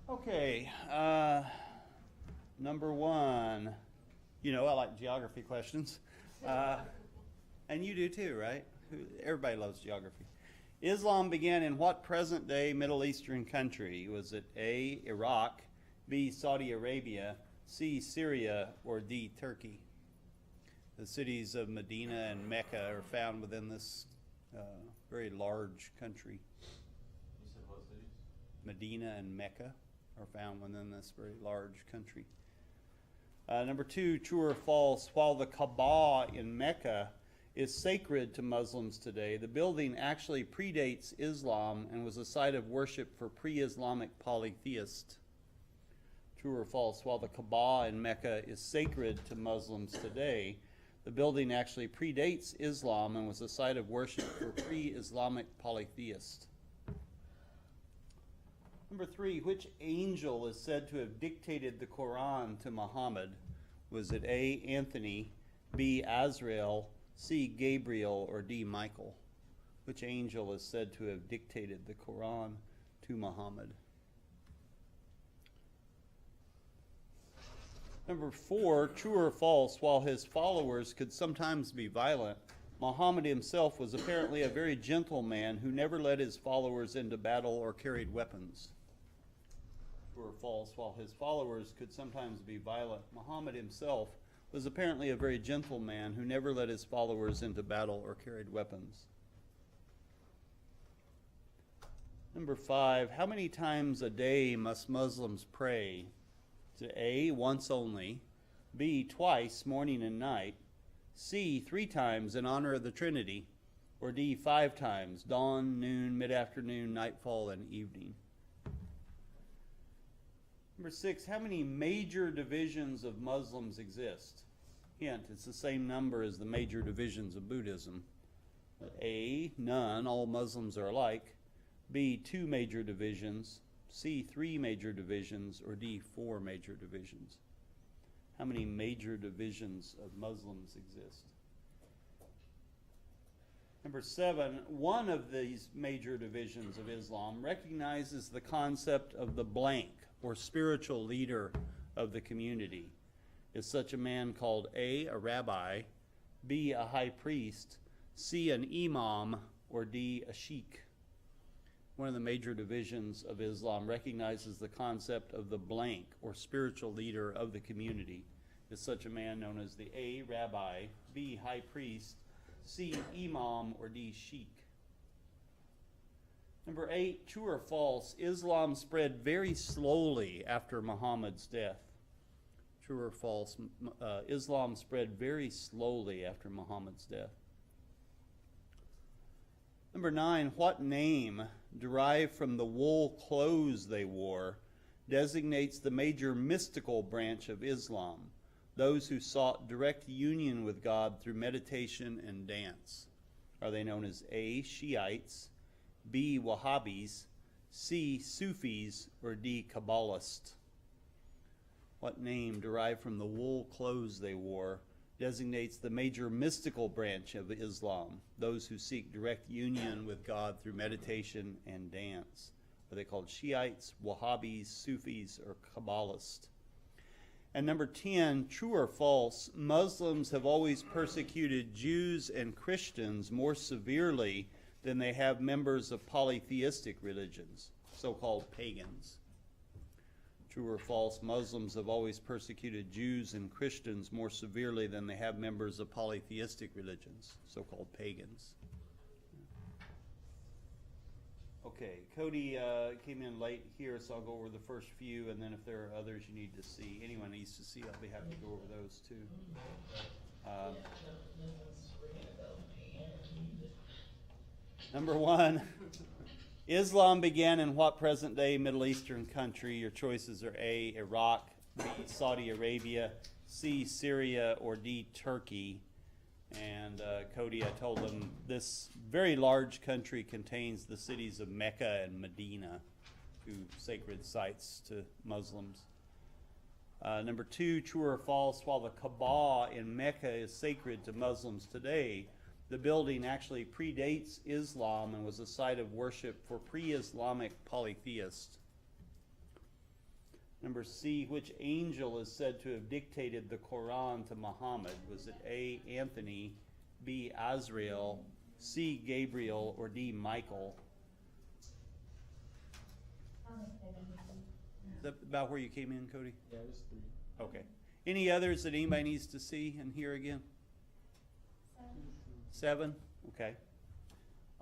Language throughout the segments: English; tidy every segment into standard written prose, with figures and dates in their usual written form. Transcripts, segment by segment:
Okay, number one. You know, I like geography questions. And you do too, right? Everybody loves geography. Islam began in what present-day Middle Eastern country? Was it A, Iraq, B, Saudi Arabia, C, Syria, or D, Turkey? The cities of Medina and Mecca are found within this very large country. You said what cities? Medina and Mecca are found within this very large country. Number two, true or false, while the Kaaba in Mecca is sacred to Muslims today, the building actually predates Islam and was a site of worship for pre-Islamic polytheists. True or false, while the Kaaba in Mecca is sacred to Muslims today, the building actually predates Islam and was a site of worship for pre-Islamic polytheists. Number three, which angel is said to have dictated the Quran to Muhammad? Was it A, Anthony, B, Azrael, C, Gabriel, or D, Michael? Which angel is said to have dictated the Quran to Muhammad? Number four, true or false, while his followers could sometimes be violent, Muhammad himself was apparently a very gentle man who never led his followers into battle or carried weapons. True or false, while his followers could sometimes be violent, Muhammad himself was apparently a very gentle man who never led his followers into battle or carried weapons. Number five, how many times a day must Muslims pray? To A, once only, B, twice, morning and night, C, 3 times in honor of the Trinity, or D, 5 times, dawn, noon, mid-afternoon, nightfall, and evening. Number 6, how many major divisions of Muslims exist? Hint, it's the same number as the major divisions of Buddhism. A, none, all Muslims are alike. B, 2 major divisions. C, 3 major divisions, or D, 4 major divisions. How many major divisions of Muslims exist? Number 7, one of these major divisions of Islam recognizes the concept of the blank, or spiritual leader of the community. Is such a man called A, a rabbi, B, a high priest, C, an imam, or D, a sheikh? One of the major divisions of Islam recognizes the concept of the blank, or spiritual leader of the community. Is such a man known as the A, rabbi, B, high priest, C, imam, or D, sheikh? Number 8, true or false, Islam spread very slowly after Muhammad's death. True or false, Islam spread very slowly after Muhammad's death. Number 9, what name, derived from the wool clothes they wore, designates the major mystical branch of Islam, those who sought direct union with God through meditation and dance? Are they known as A, Shiites, B, Wahhabis, C, Sufis, or D, Kabbalists? What name, derived from the wool clothes they wore, designates the major mystical branch of Islam, those who seek direct union with God through meditation and dance? Are they called Shiites, Wahhabis, Sufis, or Kabbalists? And number 10, true or false, Muslims have always persecuted Jews and Christians more severely than they have members of polytheistic religions, so-called pagans. True or false, Muslims have always persecuted Jews and Christians more severely than they have members of polytheistic religions, so-called pagans. Okay, Cody came in late here, so I'll go over the first few, and then if there are others you need to see, anyone needs to see, I'll be happy to go over those too. Number 1, Islam began in what present-day Middle Eastern country? Your choices are A, Iraq, B, Saudi Arabia, C, Syria, or D, Turkey. And Cody, I told him this very large country contains the cities of Mecca and Medina, 2 sacred sites to Muslims. Number 2, true or false, while the Kaaba in Mecca is sacred to Muslims today, The building actually predates Islam and was a site of worship for pre-Islamic polytheists. Number C, which angel is said to have dictated the Quran to Muhammad? Was it A, Anthony, B, Azrael, C, Gabriel, or D, Michael? Is that about where you came in, Cody? Yeah, it was 3. Okay. Any others that anybody needs to see and hear again? 7? Okay.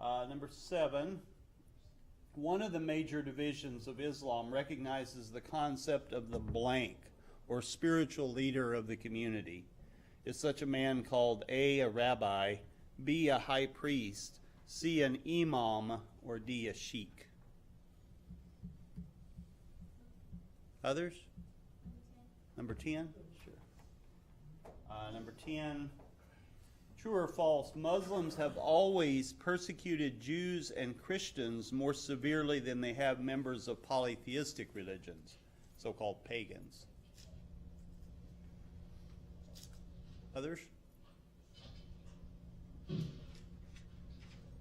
Number 7. One of the major divisions of Islam recognizes the concept of the blank, or spiritual leader of the community. Is such a man called A, rabbi, B, a high priest, C, an imam, or D, a sheikh? Others? Number 10? Sure. Number 10. True or false, Muslims have always persecuted Jews and Christians more severely than they have members of polytheistic religions, so-called pagans. Others?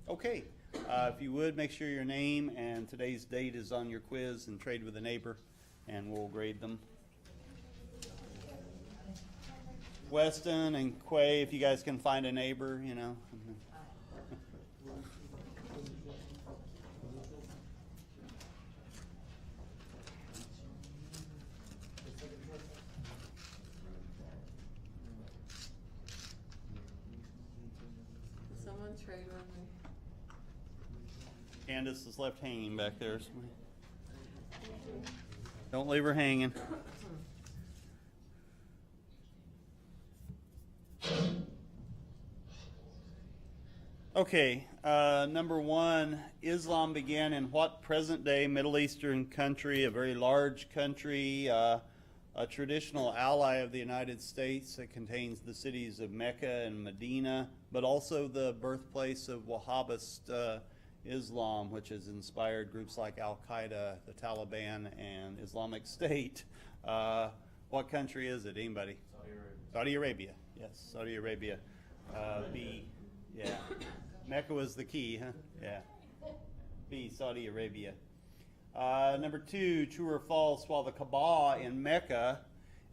Okay. If you would, make sure your name and today's date is on your quiz and trade with a neighbor, and we'll grade them. Weston and Quay, if you guys can find a neighbor, you know. Someone trade with me. Candace is left hanging back there. Don't leave her hanging. Okay, number 1, Islam began in what present-day Middle Eastern country, a very large country, a traditional ally of the United States that contains the cities of Mecca and Medina, but also the birthplace of Wahhabist Islam, which has inspired groups like Al-Qaeda, the Taliban, and Islamic State. What country is it? Anybody? Saudi Arabia. Saudi Arabia. Yes, Saudi Arabia. B, yeah. Mecca was the key, huh? Yeah. B, Saudi Arabia. Number 2, true or false, while the Kaaba in Mecca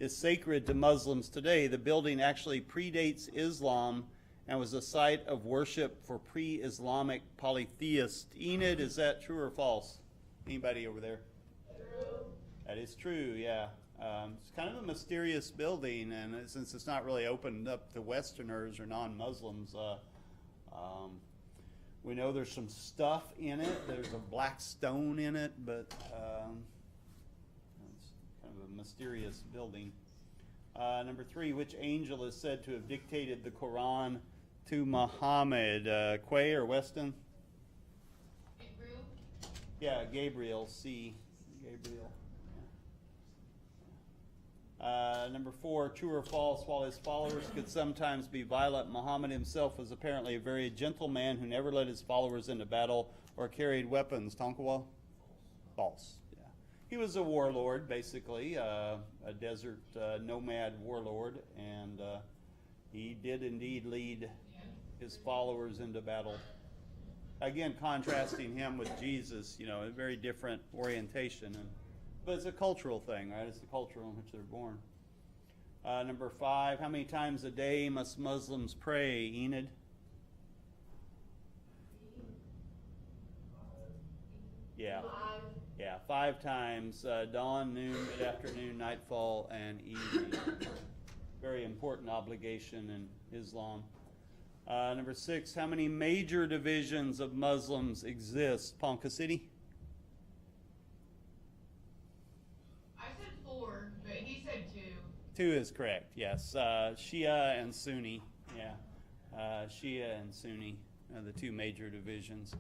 is sacred to Muslims today, the building actually predates Islam and was a site of worship for pre-Islamic polytheists. Enid, is that true or false? Anybody over there? True. That is true, yeah. It's kind of a mysterious building, and since it's not really opened up to Westerners or non-Muslims, we know there's some stuff in it. There's a black stone in it, but it's kind of a mysterious building. Number 3, which angel is said to have dictated the Quran to Muhammad? Quay or Weston? April. Yeah, Gabriel, C. Gabriel. Number 4, true or false, while his followers could sometimes be violent, Muhammad himself was apparently a very gentle man who never led his followers into battle or carried weapons. Tonkawa? False. Yeah. He was a warlord, basically, a desert nomad warlord, and he did indeed lead his followers into battle. Again, contrasting him with Jesus, you know, a very different orientation. But it's a cultural thing, right? It's the culture in which they're born. Number 5, how many times a day must Muslims pray, Enid? Yeah. 5 times, dawn, noon, mid-afternoon, nightfall, and evening. Very important obligation in Islam. Number 6, how many major divisions of Muslims exist? Ponca City? I said 4, but he said 2. 2 is correct, yes. Shia and Sunni, yeah. Shia and Sunni are the 2 major divisions.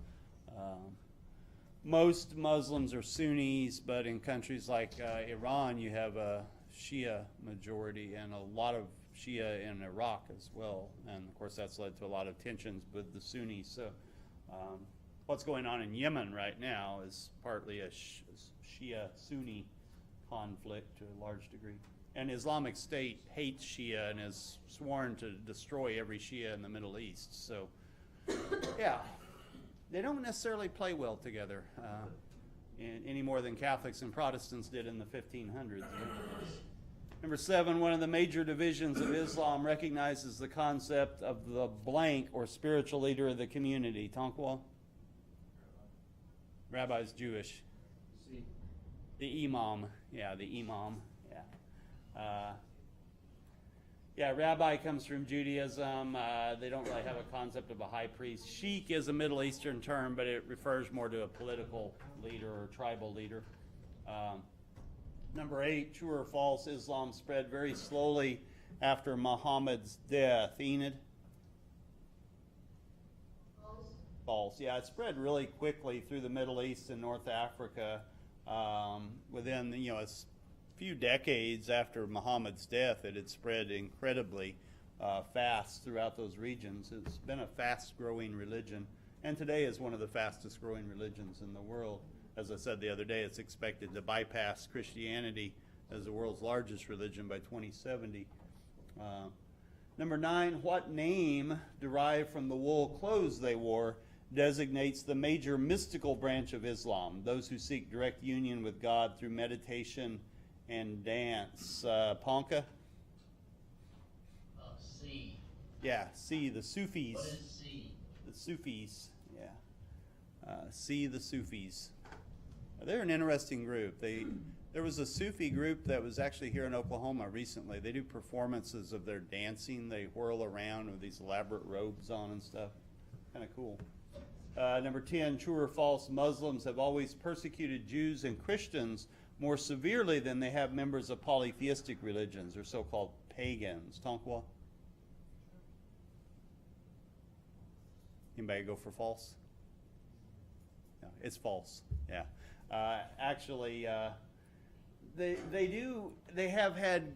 Most Muslims are Sunnis, but in countries like Iran, you have a Shia majority and a lot of Shia in Iraq as well. And of course, that's led to a lot of tensions with the Sunnis. So what's going on in Yemen right now is partly a Shia-Sunni conflict to a large degree. And Islamic State hates Shia and has sworn to destroy every Shia in the Middle East. So Yeah, they don't necessarily play well together, any more than Catholics and Protestants did in the 1500s. Number 7, one of the major divisions of Islam recognizes the concept of the blank or spiritual leader of the community. Tonkawa? Rabbi's Jewish. See. The imam. Yeah, the imam. Yeah. Yeah, rabbi comes from Judaism. They don't really have a concept of a high priest. Sheikh is a Middle Eastern term, but it refers more to a political leader or tribal leader. Number 8, true or false, Islam spread very slowly after Muhammad's death. Enid? False. False. Yeah, it spread really quickly through the Middle East and North Africa. Within, a few decades after Muhammad's death, it had spread incredibly fast throughout those regions. It's been a fast-growing religion, and today is one of the fastest-growing religions in the world. As I said the other day, it's expected to bypass Christianity as the world's largest religion by 2070. Number 9, what name derived from the wool clothes they wore designates the major mystical branch of Islam, those who seek direct union with God through meditation and dance. Ponka? C. Yeah, C, the Sufis. What is C? The Sufis, yeah. C, the Sufis. They're an interesting group. There was a Sufi group that was actually here in Oklahoma recently. They do performances of their dancing. They whirl around with these elaborate robes on and stuff. Kind of cool. Number 10, true or false, Muslims have always persecuted Jews and Christians more severely than they have members of polytheistic religions, or so-called pagans. Tonkawa? Anybody go for false? No, it's false. Yeah. Actually, they have had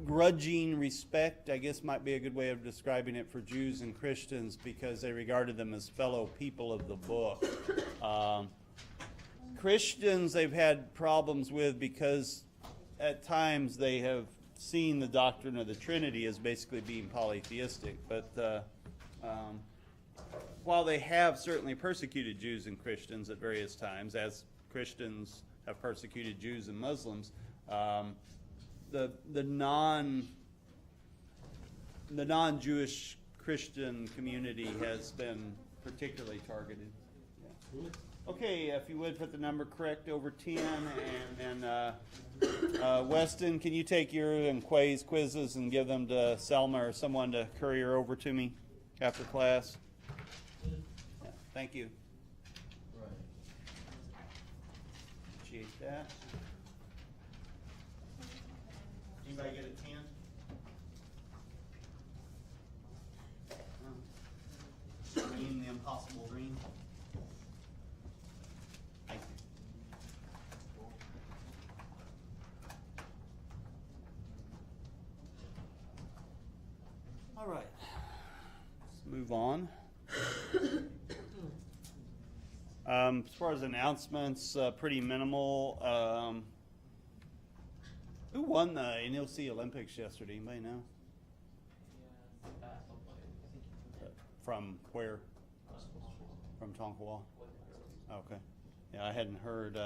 grudging respect, I guess might be a good way of describing it, for Jews and Christians because they regarded them as fellow people of the book. Christians they've had problems with because at times they have seen the doctrine of the Trinity as basically being polytheistic. But while they have certainly persecuted Jews and Christians at various times, as Christians have persecuted Jews and Muslims, the non-Jewish Christian community has been particularly targeted. Yeah. Okay, if you would put the number correct over 10, and Weston, can you take your and Quay's quizzes and give them to Selma or someone to courier over to me after class? Yeah, thank you. Right. Appreciate that. Anybody get a 10? Green, the impossible green. Thank you. All right, let's move on. As far as announcements, pretty minimal. Who won the NLC Olympics yesterday? Anybody know? From where? From Tonkawa. Okay. Yeah, I hadn't heard.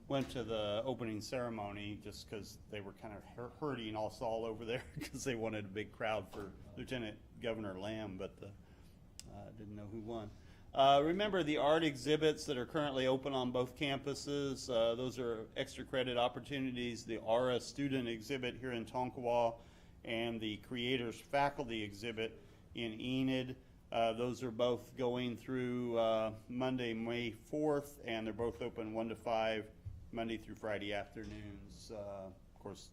Went to the opening ceremony just because they were kind of hurting us all over there because they wanted a big crowd for Lieutenant Governor Lamb, but didn't know who won. Remember the art exhibits that are currently open on both campuses. Those are extra credit opportunities. The ARA student exhibit here in Tonkawa and the Creators Faculty exhibit in Enid. Those are both going through Monday, May 4th, and they're both open 1 to 5, Monday through Friday afternoons. Of course,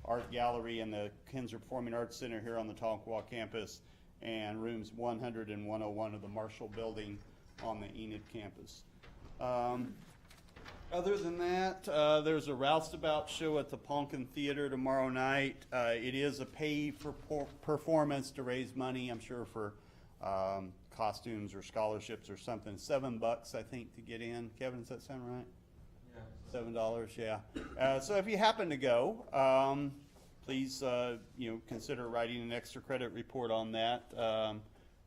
Art Gallery and the Kinzer Performing Arts Center here on the Tonkawa campus, and rooms 100 and 101 of the Marshall Building on the Enid campus. Other than that, there's a roustabout show at the Ponkin Theater tomorrow night. It is a pay-for-performance to raise money, I'm sure, for costumes or scholarships or something. $7, I think, to get in. Kevin, does that sound right? Yeah. $7, yeah. So if you happen to go, please consider writing an extra credit report on that.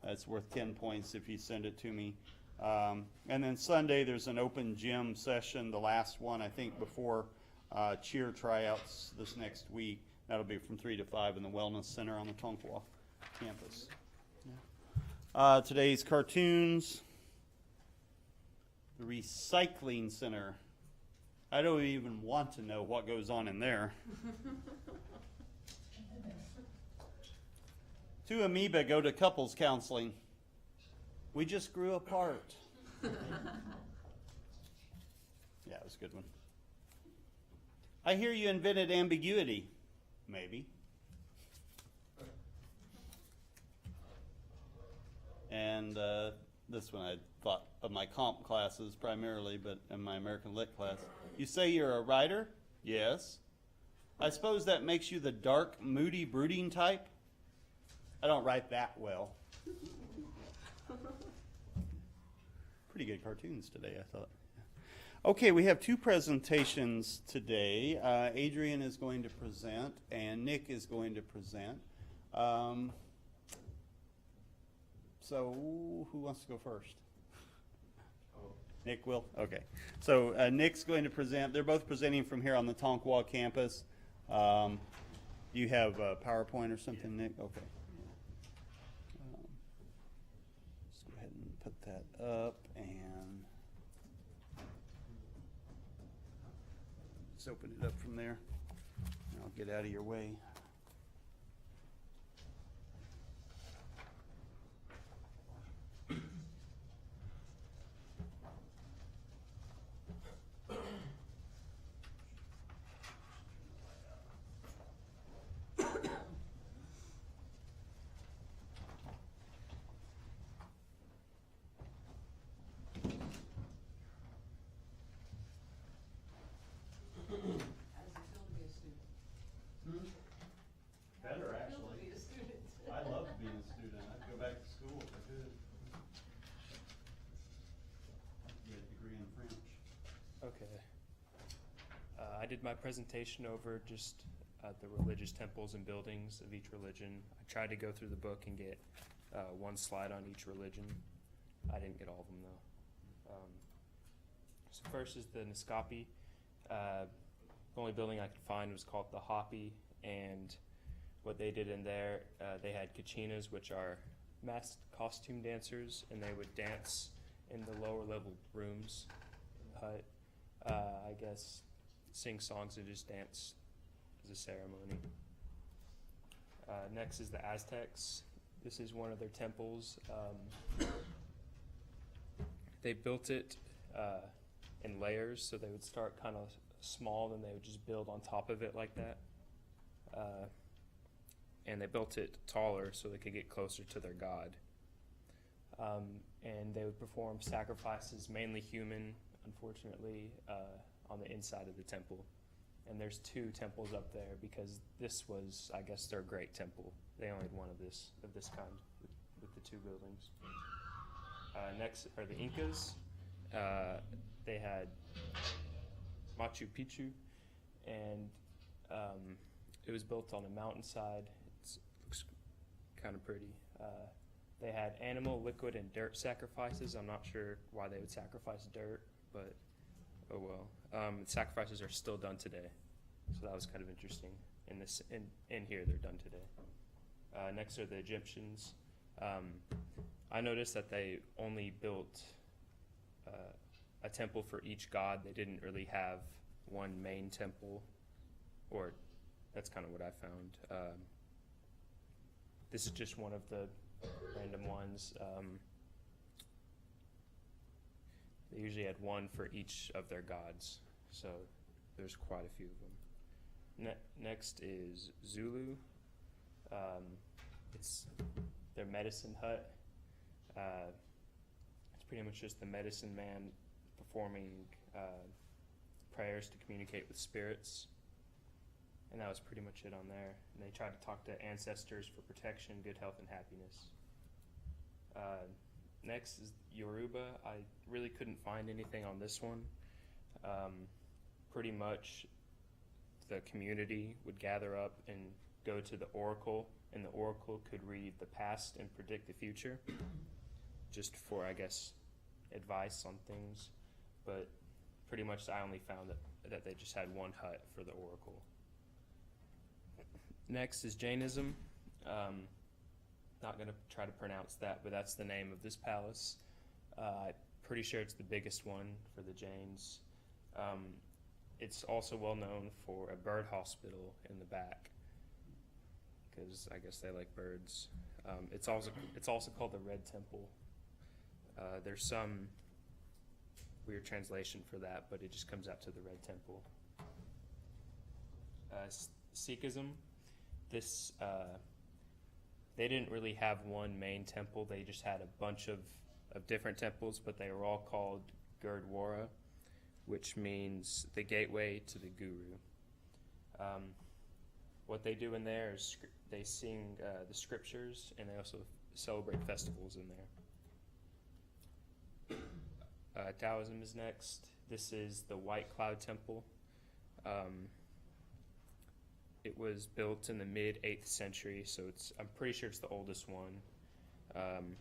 That's worth 10 points if you send it to me. And then Sunday, there's an open gym session, the last one, I think, before cheer tryouts this next week. That'll be from 3 to 5 in the Wellness Center on the Tonkawa campus. Today's cartoons. The Recycling Center. I don't even want to know what goes on in there. Two amoeba go to couples counseling. We just grew apart. Yeah, it was a good one. I hear you invented ambiguity. Maybe. And this one I thought of my comp classes primarily, but in my American Lit class. You say you're a writer? Yes. I suppose that makes you the dark, moody, brooding type? I don't write that well. Pretty good cartoons today, I thought. Okay, we have two presentations today. Adrian is going to present, and Nick is going to present. So, who wants to go first? Nick will? Okay. So, Nick's going to present. They're both presenting from here on the Tonkawa campus. Do you have a PowerPoint or something, Nick? Okay. Let's go ahead and put that up, and let's open it up from there. And I'll get out of your way. Better, actually. I love being a student. I'd go back to school if I could. Get a degree in French. Okay. I did my presentation over just the religious temples and buildings of each religion. I tried to go through the book and get one slide on each religion. I didn't get all of them though. So first is the Naskapi. The only building I could find was called the Hopi, and what they did in there, they had kachinas, which are masked costume dancers, and they would dance in the lower level rooms in the hut. I guess sing songs and just dance as a ceremony. Next is the Aztecs. This is one of their temples. They built it in layers, so they would start kind of small, then they would just build on top of it like that. And they built it taller so they could get closer to their god. And they would perform sacrifices, mainly human, unfortunately, on the inside of the temple. And there's two temples up there because this was, I guess, their great temple. They only had one of this kind with the two buildings. Next are the Incas. They had Machu Picchu, and it was built on a mountainside. It looks kind of pretty. They had animal, liquid, and dirt sacrifices. I'm not sure why they would sacrifice dirt, but oh well. Sacrifices are still done today, so that was kind of interesting. In here, they're done today. Next are the Egyptians. I noticed that they only built a temple for each god. They didn't really have one main temple, or that's kind of what I found. This is just one of the random ones. They usually had one for each of their gods, so there's quite a few of them. Next is Zulu. It's their medicine hut. It's pretty much just the medicine man performing prayers to communicate with spirits. And that was pretty much it on there. And they tried to talk to ancestors for protection, good health, and happiness. Next is Yoruba. I really couldn't find anything on this one. Pretty much the community would gather up and go to the oracle, and the oracle could read the past and predict the future, just for, I guess, advice on things. But pretty much I only found that they just had one hut for the oracle. Next is Jainism. Not going to try to pronounce that, but that's the name of this palace. Pretty sure it's the biggest one for the Jains. It's also well known for a bird hospital in the back, because I guess they like birds. It's also called the Red Temple. There's some weird translation for that, but it just comes out to the Red Temple. Sikhism. This they didn't really have one main temple. They just had a bunch of different temples, but they were all called Gurdwara, which means the gateway to the Guru. What they do in there is they sing the scriptures, and they also celebrate festivals in there. Taoism is next. This is the White Cloud Temple. It was built in the mid 8th century, so I'm pretty sure it's the oldest one. And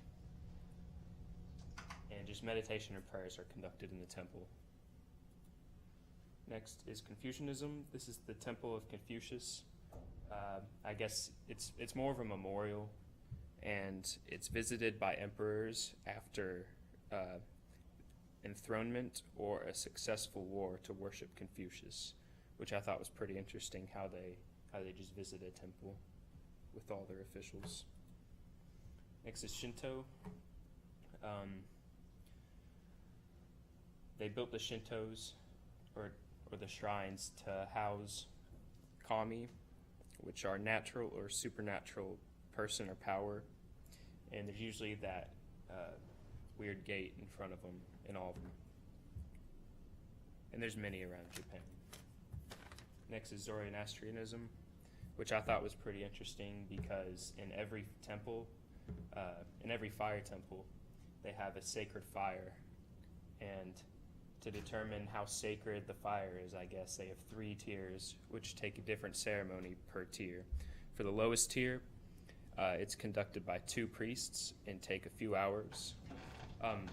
just meditation and prayers are conducted in the temple. Next is Confucianism. This is the Temple of Confucius. I guess it's more of a memorial, and it's visited by emperors after enthronement or a successful war to worship Confucius, which I thought was pretty interesting, how they just visit a temple with all their officials. Next is Shinto. They built the Shintos, or the shrines, to house kami, which are natural or supernatural person or power, and there's usually that weird gate in front of them in all of them. And there's many around Japan. Next is Zoroastrianism, which I thought was pretty interesting, because in every temple, in every fire temple, they have a sacred fire, and to determine how sacred the fire is, I guess, they have 3 tiers, which take a different ceremony per tier. For the lowest tier, it's conducted by 2 priests and take a few hours. And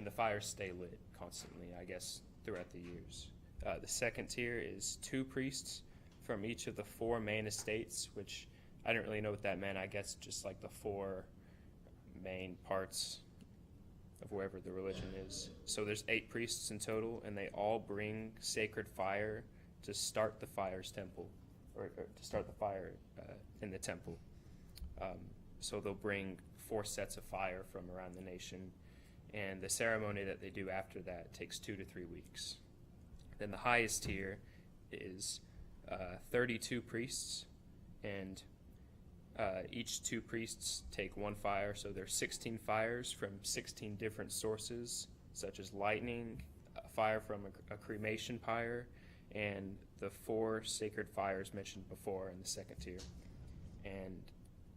the fires stay lit constantly, I guess, throughout the years. The second tier is 2 priests from each of the 4 main estates, which I didn't really know what that meant. I guess just like the 4 main parts of wherever the religion is. So there's 8 priests in total, and they all bring sacred fire to start the fire's temple, or to start the fire in the temple. So they'll bring 4 sets of fire from around the nation, and the ceremony that they do after that takes 2 to 3 weeks. Then the highest tier is 32 priests, and each 2 priests take 1 fire, so there's 16 fires from 16 different sources, such as lightning, fire from a cremation pyre, and the 4 sacred fires mentioned before in the second tier. And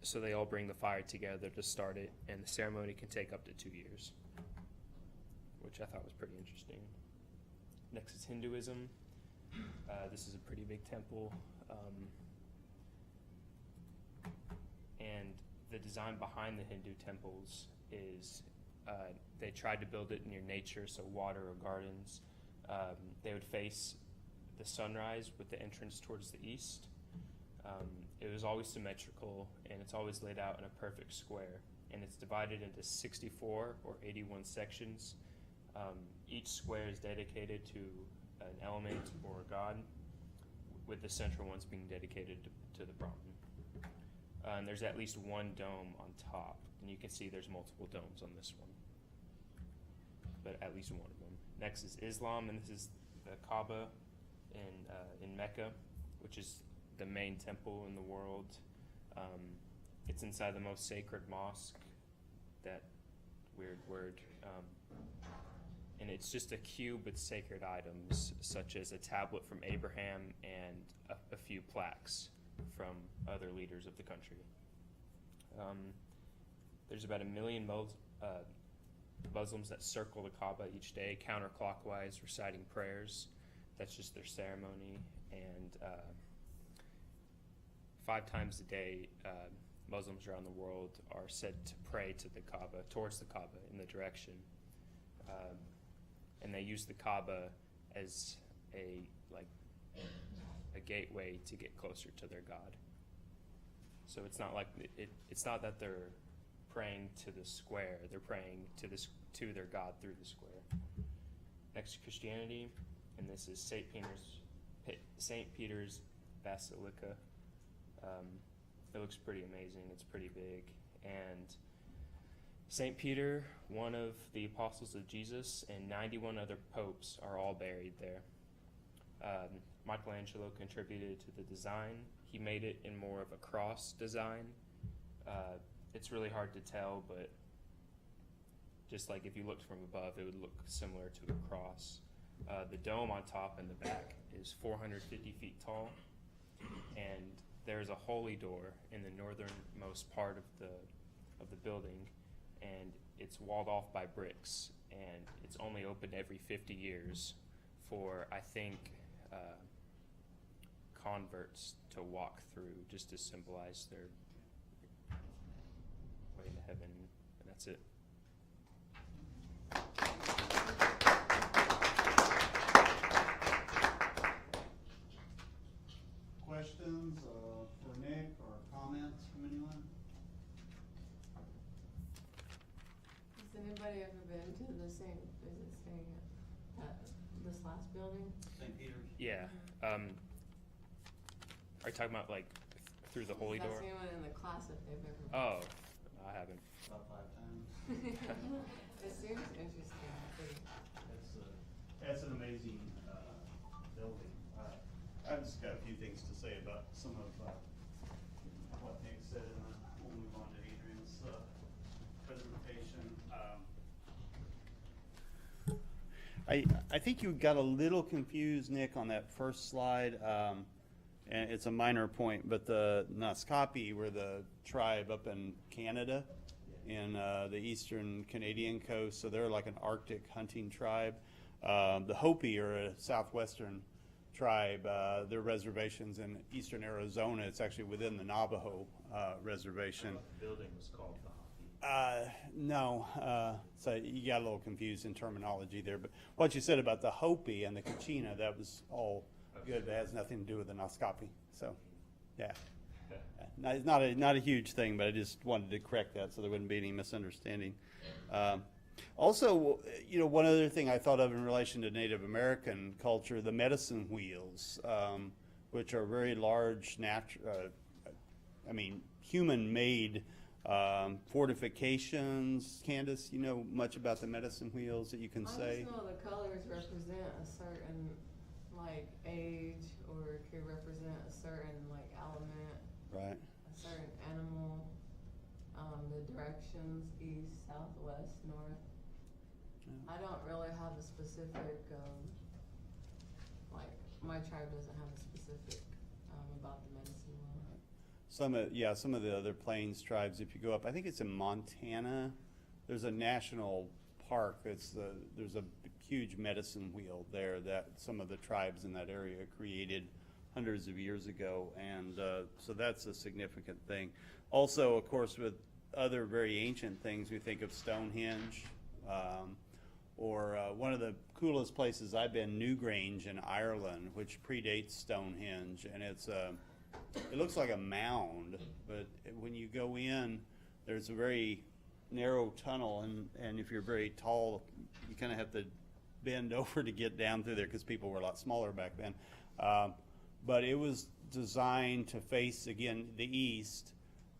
so they all bring the fire together to start it, and the ceremony can take up to 2 years, which I thought was pretty interesting. Next is Hinduism. This is a pretty big temple. And the design behind the Hindu temples is they tried to build it near nature, so water or gardens. They would face the sunrise with the entrance towards the east. It was always symmetrical, and it's always laid out in a perfect square. And it's divided into 64 or 81 sections. Each square is dedicated to an element or a god, with the central ones being dedicated to the Brahman. And there's at least 1 dome on top, and you can see there's multiple domes on this one, but at least 1 of them. Next is Islam, and this is the Kaaba in Mecca, which is the main temple in the world. It's inside the most sacred mosque, that weird word, and it's just a cube with sacred items, such as a tablet from Abraham and a few plaques from other leaders of the country. There's about 1 million Muslims that circle the Kaaba each day, counterclockwise, reciting prayers. That's just their ceremony. And 5 times a day, Muslims around the world are said to pray to the Kaaba, towards the Kaaba, in the direction. And they use the Kaaba as a gateway to get closer to their God. So it's not like it's not that they're praying to the square; they're praying to their God through the square. Next, Christianity, and this is St. Peter's Basilica. It looks pretty amazing. It's pretty big, and St. Peter, one of the apostles of Jesus, and 91 other popes are all buried there. Michelangelo contributed to the design. He made it in more of a cross design. It's really hard to tell, but just like if you looked from above, it would look similar to a cross. The dome on top and the back is 450 feet tall, and there's a holy door in the northernmost part of the building, and it's walled off by bricks, and it's only opened every 50 years for, I think, converts to walk through, just to symbolize their way to heaven, and that's it. Questions for Nick or comments from anyone? Has anybody ever been to the same, is it saying this last building? St. Peter's? Yeah. Are you talking about like through the holy Has door? anyone in the class if they've ever been? Oh, I haven't. About 5 times. It seems interesting, I think. That's an amazing building. I've just got a few things to say about some of what Nick said, and then we'll move on to Adrian's presentation. I think you got a little confused, Nick, on that first slide. And it's a minor point, but the Naskapi were the tribe up in Canada, in the eastern Canadian coast, so they're like an Arctic hunting tribe. The Hopi are a southwestern tribe. Their reservations in eastern Arizona. It's actually within the Navajo reservation. The building was called the Hopi. No, so you got a little confused in terminology there. But what you said about the Hopi and the Kachina, that was all good. That has nothing to do with the Naskapi. So, yeah. It's not a huge thing, but I just wanted to correct that so there wouldn't be any misunderstanding. Also, one other thing I thought of in relation to Native American culture, the medicine wheels, which are very large, human-made fortifications. Candace, you know much about the medicine wheels that you can say? I just know the colors represent a certain, like, age, or it could represent a certain, like, element. Right. A certain animal. The directions, east, south, west, north. Yeah. I don't really have a specific, my tribe doesn't have a specific, about the medicine wheel. Some of the other plains tribes, if you go up, I think it's in Montana, there's a national park there's a huge medicine wheel there that some of the tribes in that area created hundreds of years ago, and so that's a significant thing. Also, of course, with other very ancient things, we think of Stonehenge, or one of the coolest places I've been, Newgrange in Ireland, which predates Stonehenge, and it looks like a mound, but when you go in, there's a very narrow tunnel, and if you're very tall, you kind of have to bend over to get down through there because people were a lot smaller back then. But it was designed to face, again, the east,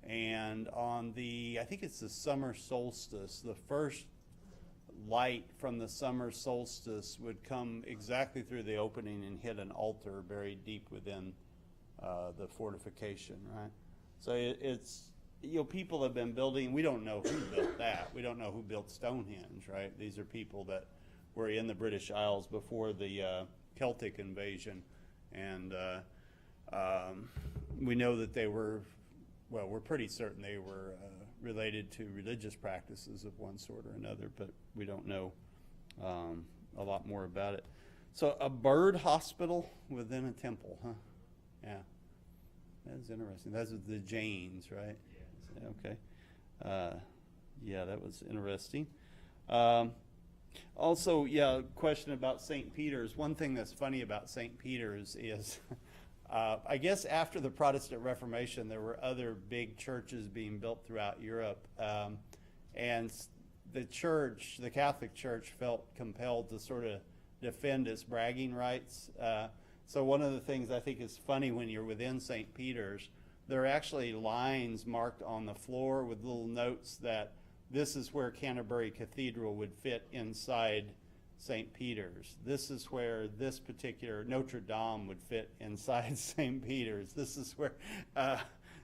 and on I think it's the summer solstice, the first light from the summer solstice would come exactly through the opening and hit an altar buried deep within the fortification, right? So it's, people have been building, we don't know who built that. We don't know who built Stonehenge, right? These are people that were in the British Isles before the Celtic invasion. And we know that they were, we're pretty certain they were related to religious practices of one sort or another, but we don't know a lot more about it. So a bird hospital within a temple, huh? Yeah. That was interesting. Those are the Janes, right? Yeah. Okay. Yeah, that was interesting. Also, yeah, question about St. Peter's. One thing that's funny about St. Peter's is, I guess after the Protestant Reformation, there were other big churches being built throughout Europe. And the church, the Catholic Church, felt compelled to sort of defend its bragging rights. So one of the things I think is funny when you're within St. Peter's, there are actually lines marked on the floor with little notes that this is where Canterbury Cathedral would fit inside St. Peter's. This is where this particular Notre Dame would fit inside St. Peter's. This is where,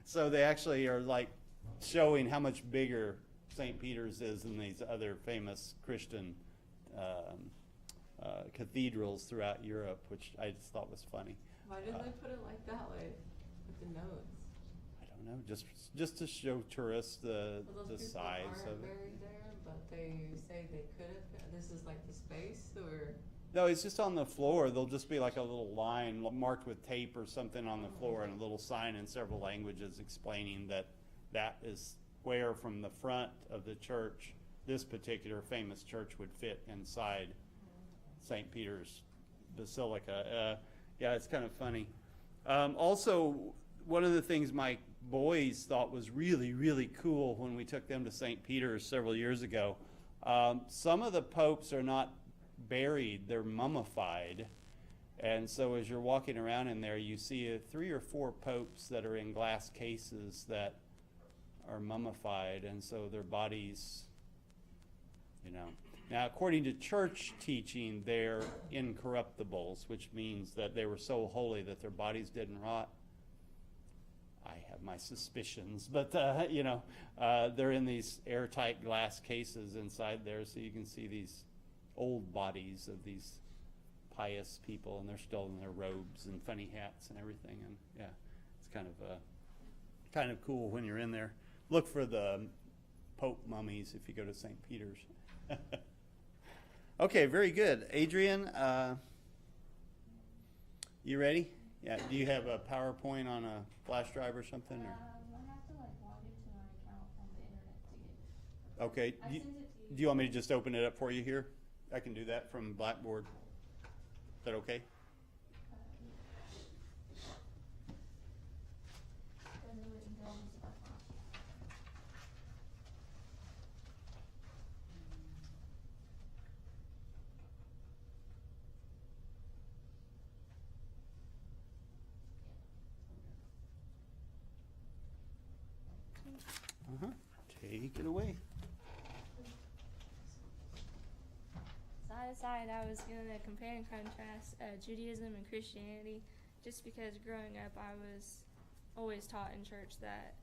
so they actually are like showing how much bigger St. Peter's is than these other famous Christian cathedrals throughout Europe, which I just thought was funny. Why did they put it like that way with the notes? I don't know, just to show tourists the Well, those people size aren't of it. buried there, but they say they could have. This is like the space, or No, it's just on the floor. There'll just be like a little line marked with tape or something on the floor, and a little sign in several languages explaining that that is where from the front of the church this particular famous church would fit inside St. Peter's Basilica. Yeah, it's kind of funny. Also, one of the things my boys thought was really, really cool when we took them to St. Peter's several years ago, some of the popes are not buried, they're mummified. And so as you're walking around in there, you see 3 or 4 popes that are in glass cases that are mummified, and so their bodies, you know. Now, according to church teaching, they're incorruptibles, which means that they were so holy that their bodies didn't rot. I have my suspicions, but you know, they're in these airtight glass cases inside there, so you can see these old bodies of these pious people, and they're still in their robes and funny hats and everything. And yeah, it's kind of cool when you're in there. Look for the Pope mummies if you go to St. Peter's. Okay, very good. Adrian, you ready? Yeah. Do you have a PowerPoint on a flash drive or something? Or? I have to log into my account on the internet to get it. Okay. I sent it to you. Do you want me to just open it up for you here? I can do that from Blackboard. Is that okay? Take it away. So I decided I was going to compare and contrast Judaism and Christianity, just because growing up I was always taught in church that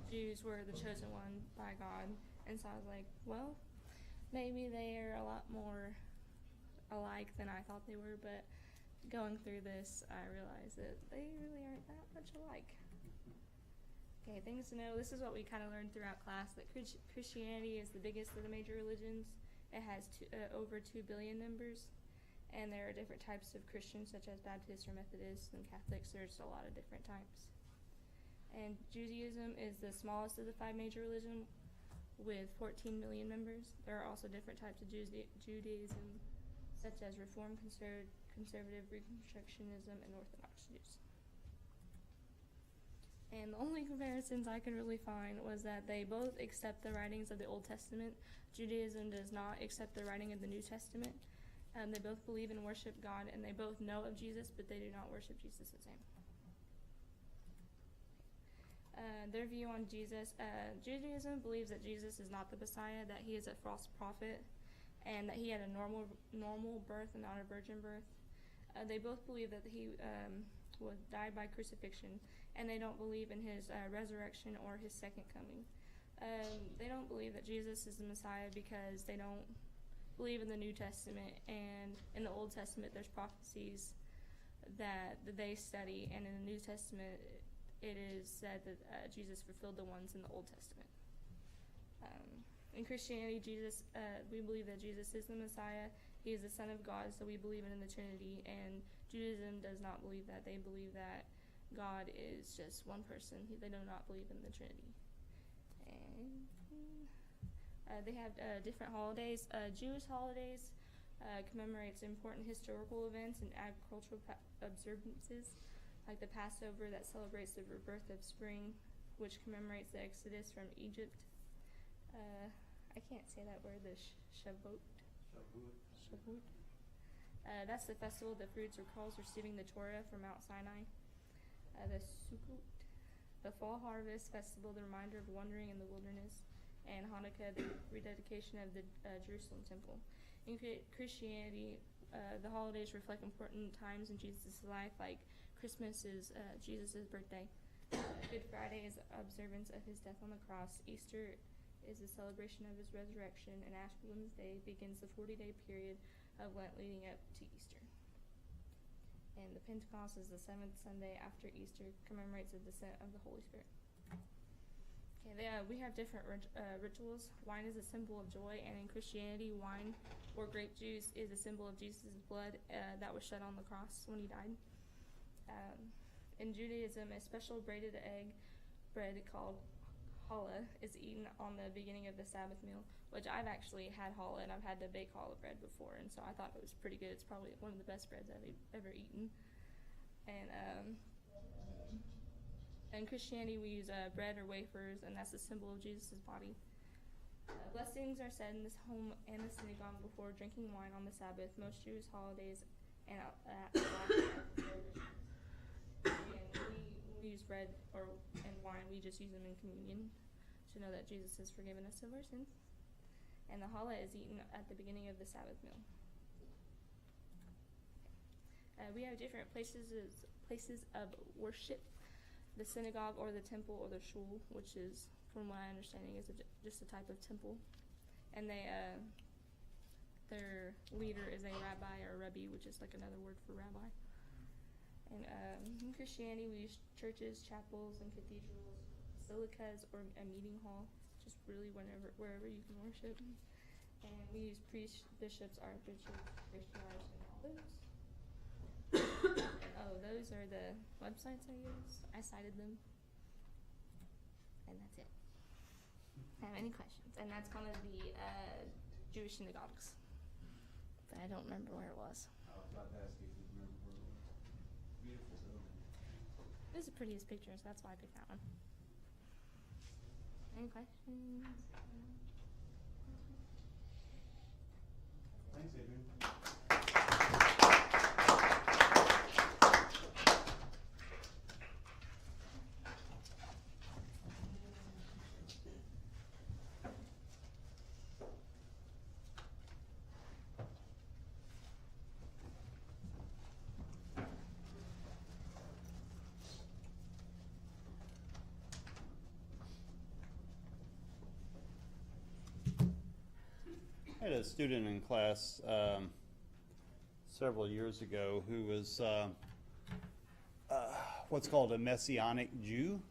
Jews were the chosen one by God, and so I was like, well, maybe they are a lot more alike than I thought they were, but going through this I realized that they really aren't that much alike. Okay, things to know. This is what we kind of learned throughout class, that Christianity is the biggest of the major religions. It has over 2 billion members, and there are different types of Christians, such as Baptists or Methodists and Catholics. There's a lot of different types. And Judaism is the smallest of the 5 major religions, with 14 million members. There are also different types of Judaism, such as Reform, Conservative, Reconstructionism, and Orthodox Jews. And the only comparisons I could really find was that they both accept the writings of the Old Testament. Judaism does not accept the writing of the New Testament. They both believe and worship God, and they both know of Jesus, but they do not worship Jesus the same. Their view on Jesus. Judaism believes that Jesus is not the Messiah, that he is a false prophet, and that he had a normal birth and not a virgin birth. They both believe that he would die by crucifixion, and they don't believe in his resurrection or his second coming. They don't believe that Jesus is the Messiah because they don't believe in the New Testament, and in the Old Testament there's prophecies that they study, and in the New Testament it is said that Jesus fulfilled the ones in the Old Testament. In Christianity, we believe that Jesus is the Messiah. He is the Son of God, so we believe in the Trinity, and Judaism does not believe that. They believe that God is just one person. They do not believe in the Trinity. And they have different holidays. Jewish holidays commemorates important historical events and agricultural observances, like the Passover that celebrates the rebirth of spring, which commemorates the Exodus from Egypt. I can't say that word, the Shavuot. Shavuot. That's the festival of the fruits or calls receiving the Torah from Mount Sinai. The Sukkot, the fall harvest festival, the reminder of wandering in the wilderness, and Hanukkah, the rededication of the Jerusalem temple. In Christianity, the holidays reflect important times in Jesus' life, like Christmas is Jesus' birthday. Good Friday is observance of his death on the cross. Easter is a celebration of his resurrection, and Ash Wednesday begins the 40-day period of Lent leading up to Easter. And the Pentecost is the 7th Sunday after Easter, commemorates the descent of the Holy Spirit. Okay, we have different rituals. Wine is a symbol of joy, and in Christianity, wine or grape juice is a symbol of Jesus' blood that was shed on the cross when he died. In Judaism, a special braided egg bread called challah is eaten on the beginning of the Sabbath meal, which I've actually had challah, and I've had to bake challah bread before, and so I thought it was pretty good. It's probably one of the best breads I've ever eaten. And in Christianity, we use bread or wafers, and that's a symbol of Jesus' body. Blessings are said in this home and the synagogue before drinking wine on the Sabbath, most Jewish holidays, and we use bread and wine. We just use them in communion to know that Jesus has forgiven us of our sins. And the challah is eaten at the beginning of the Sabbath meal. We have different places of worship. The synagogue or the temple or the shul, which is, from my understanding, is just a type of temple. And their leader is a rabbi or a rebbe, which is like another word for rabbi. And in Christianity, we use churches, chapels, and cathedrals, basilicas, or a meeting hall, just really wherever you can worship. And we use priests, bishops, archbishops, Christians, and all those. Those are the websites I use. I cited them. And that's it. I have any questions? And that's kind of the Jewish synagogues. But I don't remember where it was. I was about to ask you if you remember where it was. Beautiful building. It was the prettiest picture, so that's why I picked that one. Any questions? Thanks, Adrian. I had a student in class several years ago who was what's called a Messianic Jew,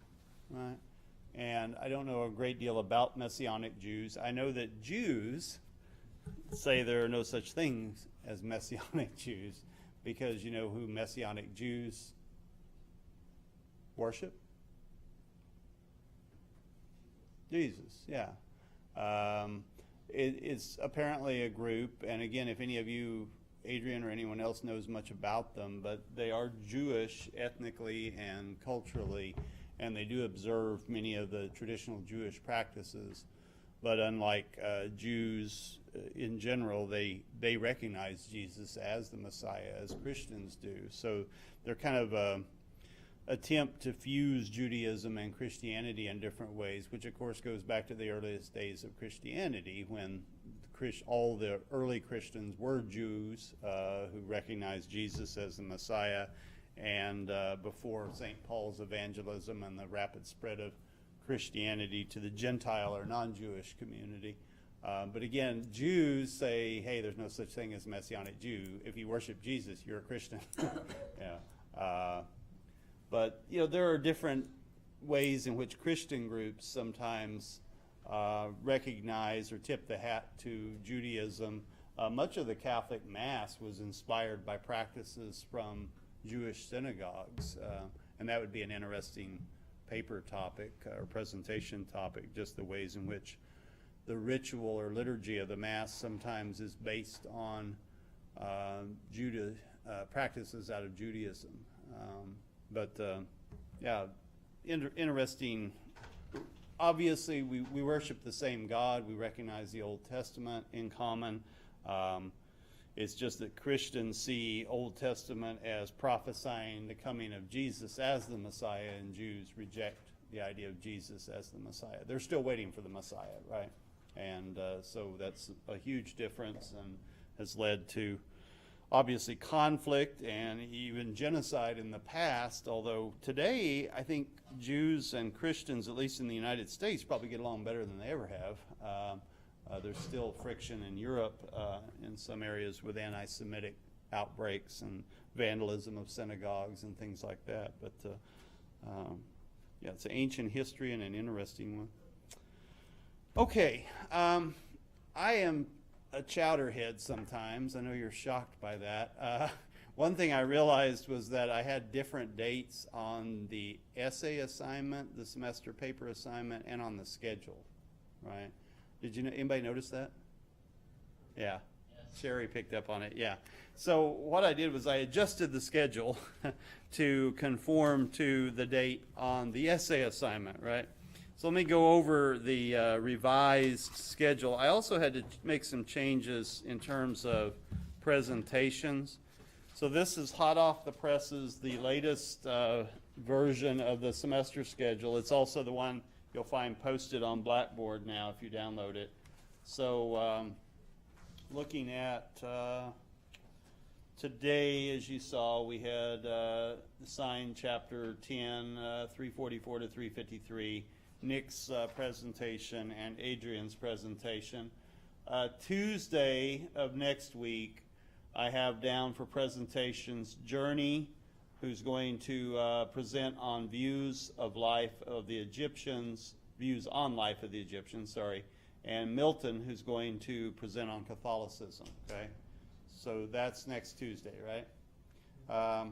right? And I don't know a great deal about Messianic Jews. I know that Jews say there are no such things as Messianic Jews because you know who Messianic Jews worship? Jesus, yeah. It's apparently a group, and again, if any of you, Adrian or anyone else, knows much about them, but they are Jewish ethnically and culturally, and they do observe many of the traditional Jewish practices. But unlike Jews in general, they recognize Jesus as the Messiah, as Christians do. So they're kind of a attempt to fuse Judaism and Christianity in different ways, which of course goes back to the earliest days of Christianity when all the early Christians were Jews who recognized Jesus as the Messiah, and before St. Paul's evangelism and the rapid spread of Christianity to the Gentile or non-Jewish community. But again, Jews say, hey, there's no such thing as a Messianic Jew. If you worship Jesus, you're a Christian. Yeah. But you know, there are different ways in which Christian groups sometimes recognize or tip the hat to Judaism. Much of the Catholic Mass was inspired by practices from Jewish synagogues. And that would be an interesting paper topic or presentation topic, just the ways in which the ritual or liturgy of the Mass sometimes is based on practices out of Judaism. Interesting. Obviously, we worship the same God. We recognize the Old Testament in common. It's just that Christians see Old Testament as prophesying the coming of Jesus as the Messiah, and Jews reject the idea of Jesus as the Messiah. They're still waiting for the Messiah, right? And so that's a huge difference and has led to obviously conflict and even genocide in the past, although today I think Jews and Christians, at least in the United States, probably get along better than they ever have. There's still friction in Europe in some areas with anti-Semitic outbreaks and vandalism of synagogues and things like that. But it's an ancient history and an interesting one. Okay, I am a chowderhead sometimes. I know you're shocked by that. One thing I realized was that I had different dates on the essay assignment, the semester paper assignment, and on the schedule, right? Did you know, anybody notice that? Yeah. Yes. Sherry picked up on it, yeah. So what I did was I adjusted the schedule to conform to the date on the essay assignment, right? So let me go over the revised schedule. I also had to make some changes in terms of presentations. So this is hot off the presses, the latest version of the semester schedule. It's also the one you'll find posted on Blackboard now if you download it. So looking at today, as you saw, we had assigned chapter 10, 344 to 353, Nick's presentation and Adrian's presentation. Tuesday of next week, I have down for presentations Journey, who's going to present on views on life of the Egyptians, and Milton, who's going to present on Catholicism, okay? So that's next Tuesday, right?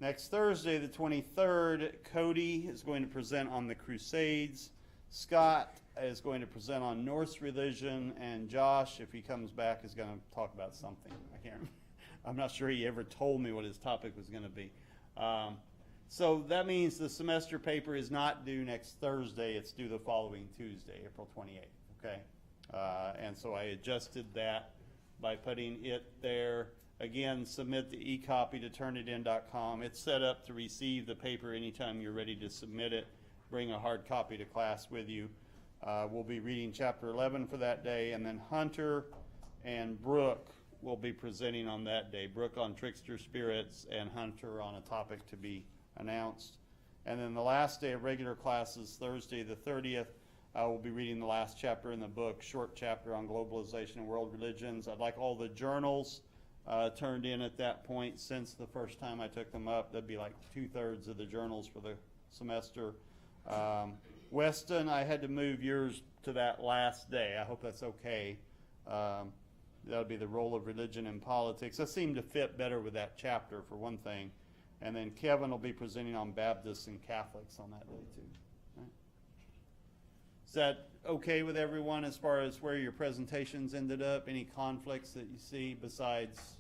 Next Thursday, the 23rd, Cody is going to present on the Crusades. Scott is going to present on Norse religion, and Josh, if he comes back, is going to talk about something. I can't remember. I'm not sure he ever told me what his topic was going to be. So that means the semester paper is not due next Thursday, it's due the following Tuesday, April 28th, okay? And so I adjusted that by putting it there. Again, submit the e-copy to turnitin.com. It's set up to receive the paper anytime you're ready to submit it. Bring a hard copy to class with you. We'll be reading chapter 11 for that day, and then Hunter and Brooke will be presenting on that day. Brooke on trickster spirits and Hunter on a topic to be announced. And then the last day of regular classes, Thursday the 30th, I will be reading the last chapter in the book, short chapter on globalization and world religions. I'd like all the journals turned in at that point. Since the first time I took them up, that'd be like 2/3 of the journals for the semester. Weston, I had to move yours to that last day. I hope that's okay. That'll be the role of religion and politics. That seemed to fit better with that chapter, for one thing. And then Kevin will be presenting on Baptists and Catholics on that day, too. Right. Is that okay with everyone as far as where your presentations ended up? Any conflicts that you see besides?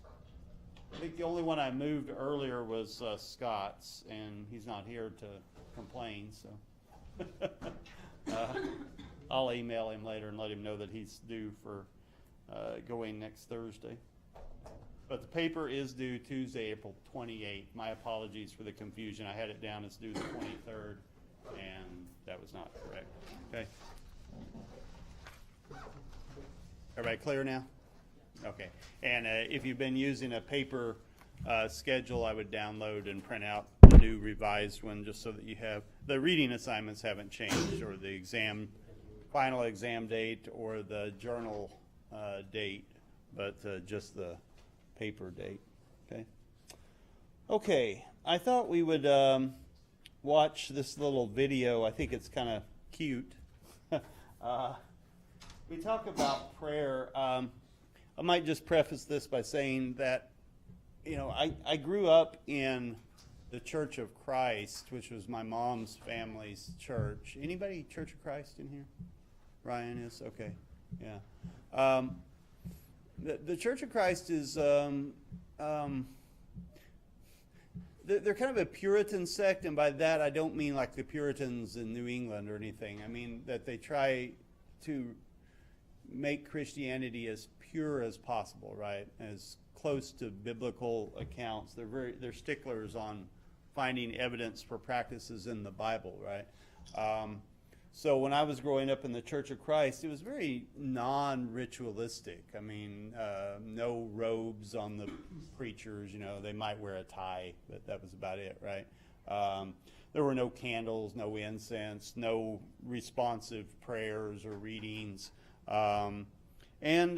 I think the only one I moved earlier was Scott's, and he's not here to complain, so. I'll email him later and let him know that he's due for going next Thursday. But the paper is due Tuesday, April 28th. My apologies for the confusion. I had it down as due the 23rd, and that was not correct. Okay. Everybody clear now? Okay. And if you've been using a paper schedule, I would download and print out the new revised one just so that you have, the reading assignments haven't changed, or the final exam date, or the journal date, but just the paper date. Okay, I thought we would watch this little video. I think it's kind of cute. We talk about prayer. I might just preface this by saying that, you know, I grew up in the Church of Christ, which was my mom's family's church. Anybody Church of Christ in here? Ryan is? Okay, yeah. The Church of Christ is, they're kind of a Puritan sect, and by that I don't mean like the Puritans in New England or anything. I mean that they try to make Christianity as pure as possible, right? As close to biblical accounts. They're sticklers on finding evidence for practices in the Bible, right? So when I was growing up in the Church of Christ, it was very non-ritualistic. I mean, no robes on the preachers. You know, they might wear a tie, but that was about it, right? There were no candles, no incense, no responsive prayers or readings. And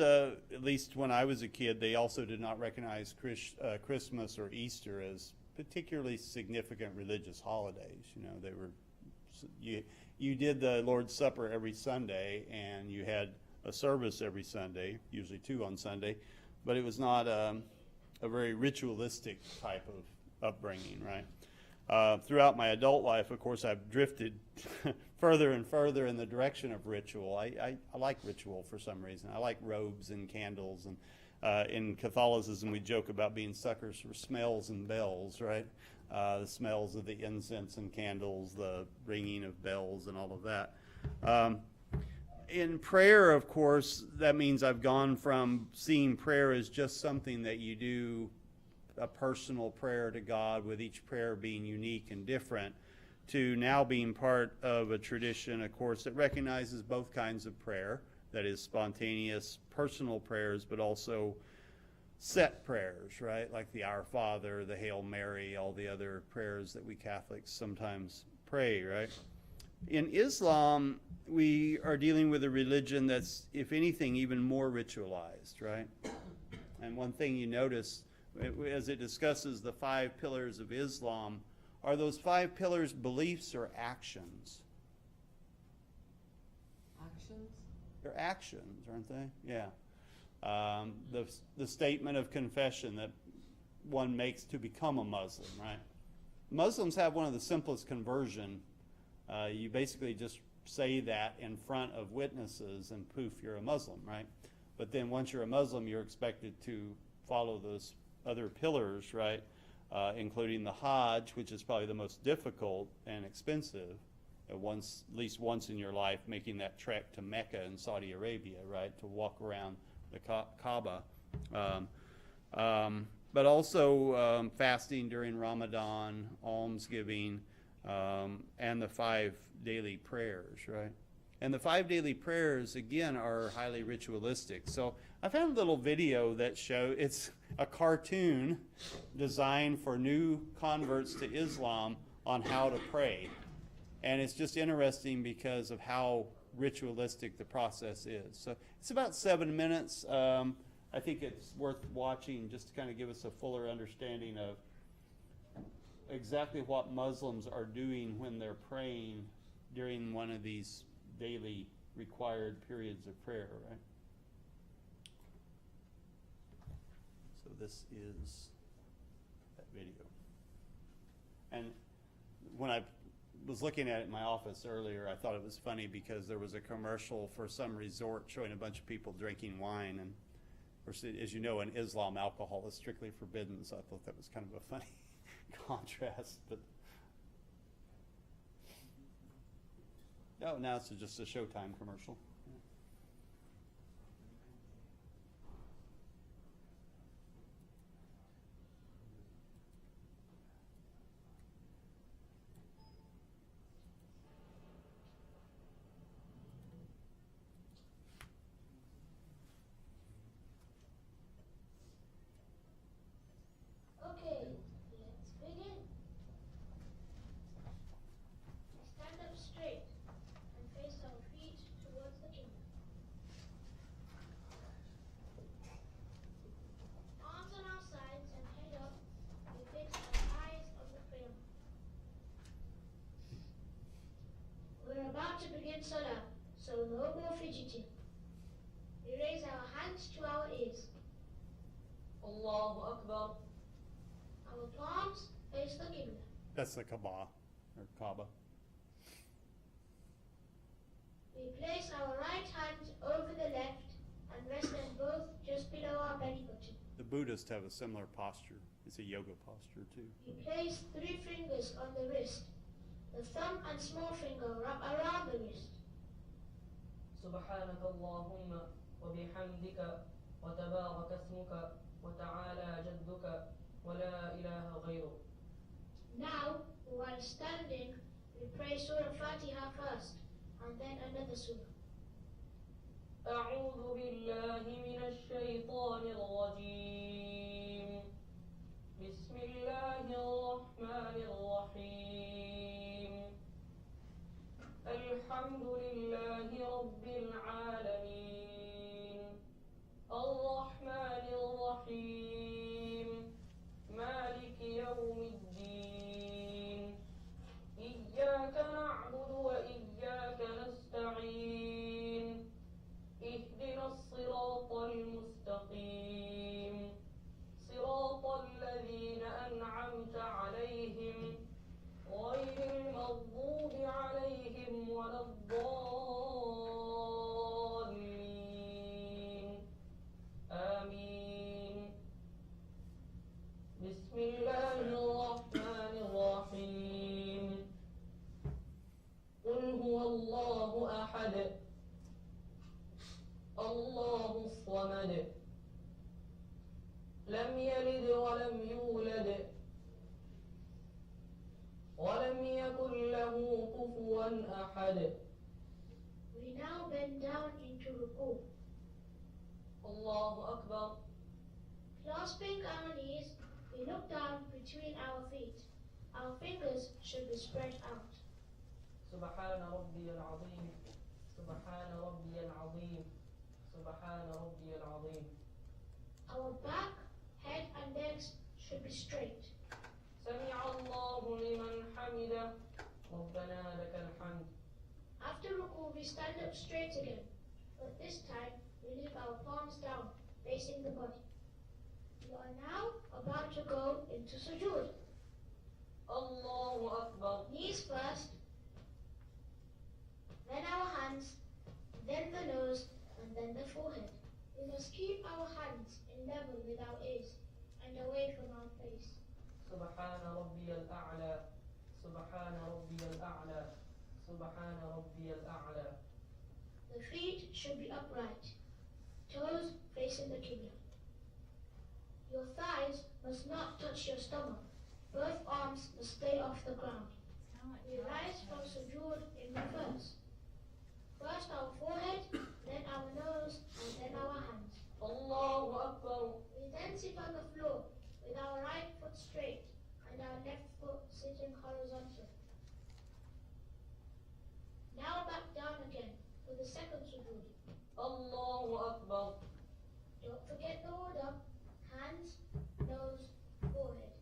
at least when I was a kid, they also did not recognize Christmas or Easter as particularly significant religious holidays. You know, they were you did the Lord's Supper every Sunday, and you had a service every Sunday, usually 2 on Sunday, but it was not a very ritualistic type of upbringing, right? Throughout my adult life, of course, I've drifted further and further in the direction of ritual. I like ritual for some reason. I like robes and candles, and in Catholicism we joke about being suckers for smells and bells, right? The smells of the incense and candles, the ringing of bells and all of that. In prayer, of course, that means I've gone from seeing prayer as just something that you do, a personal prayer to God, with each prayer being unique and different, to now being part of a tradition, of course, that recognizes both kinds of prayer, that is spontaneous personal prayers, but also set prayers, right? Like the Our Father, the Hail Mary, all the other prayers that we Catholics sometimes pray, right? In Islam, we are dealing with a religion that's, if anything, even more ritualized, right? And one thing you notice as it discusses the 5 pillars of Islam, are those 5 pillars beliefs or actions? Actions? They're actions, aren't they? Yeah. The statement of confession that one makes to become a Muslim, right? Muslims have one of the simplest conversion. You basically just say that in front of witnesses and poof, you're a Muslim, right? But then once you're a Muslim, you're expected to follow those other pillars, right? Including the Hajj, which is probably the most difficult and expensive. At least once in your life, making that trek to Mecca in Saudi Arabia, right? To walk around the Kaaba. But also fasting during Ramadan, almsgiving, and the 5 daily prayers, right? And the 5 daily prayers, again, are highly ritualistic. So I found a little video that it's a cartoon designed for new converts to Islam on how to pray. And it's just interesting because of how ritualistic the process is. So it's about 7 minutes. I think it's worth watching just to kind of give us a fuller understanding of exactly what Muslims are doing when they're praying during one of these daily required periods of prayer, right? So this is that video. And when I was looking at it in my office earlier, I thought it was funny because there was a commercial for some resort showing a bunch of people drinking wine. And of course, as you know, in Islam, alcohol is strictly forbidden, so I thought that was kind of a funny contrast. But oh, now it's just a Showtime commercial. Okay, let's begin. Stand up straight and face our feet towards the kingdom. Arms on our sides and head up, we fix our eyes on the prayer. We're about to begin Salah, so no more fidgeting. We raise our hands to our ears. Allahu Akbar. Our palms face the Qibla. That's the Kaaba, or Kaaba. We place our right hand over the left and rest them both just below our belly button. The Buddhists have a similar posture. It's a yoga posture too. We place 3 fingers on the wrist. The thumb and small finger wrap around the wrist. سبحانك اللهم وبحمدك وتبارك اسمك وتعالى جدك ولا إله غيرك. Now, while standing, we pray Surah Fatiha first, and then another surah. أعوذ بالله من الشيطان الرجيم. بسم الله الرحمن الرحيم. الحمد لله رب العالمين. الرحمن الرحيم. مالك يوم الدين. إياك نعبد وإياك نستعين. اهدنا الصراط المستقيم. صراط الذين أنعمت عليهم غير المغضوب عليهم ولا الضالين. آمين. بسم الله الرحمن الرحيم. قل هو الله أحد الله الصمد لم يلد ولم يولد ولم يكن له كفوا أحد. We now bend down into ruku. الله أكبر. Clasping our knees, we look down between our feet. Our fingers should be spread out. سبحان ربي العظيم. سبحان ربي العظيم. سبحان ربي العظيم. Our back, head, and legs should be straight. سمع الله لمن حمده. ربنا لك الحمد. After ruku, we stand up straight again, but this time we leave our palms down, facing the body. We are now about to go into sujood. الله أكبر. Knees first, then our hands, then the nose, and then the forehead. We must keep our hands in level with our ears and away from our face. سبحان ربي الأعلى. سبحان ربي الأعلى. سبحان ربي الأعلى. The feet should be upright, toes facing the Qibla. Your thighs must not touch your stomach. Both arms must stay off the ground. We rise from sujood in reverse. First our forehead, then our nose, and then our hands. الله أكبر. We then sit on the floor with our right foot straight and our left foot sitting horizontal. Now back down again for the second sujood. الله أكبر. Don't forget the order. Hands, nose, forehead.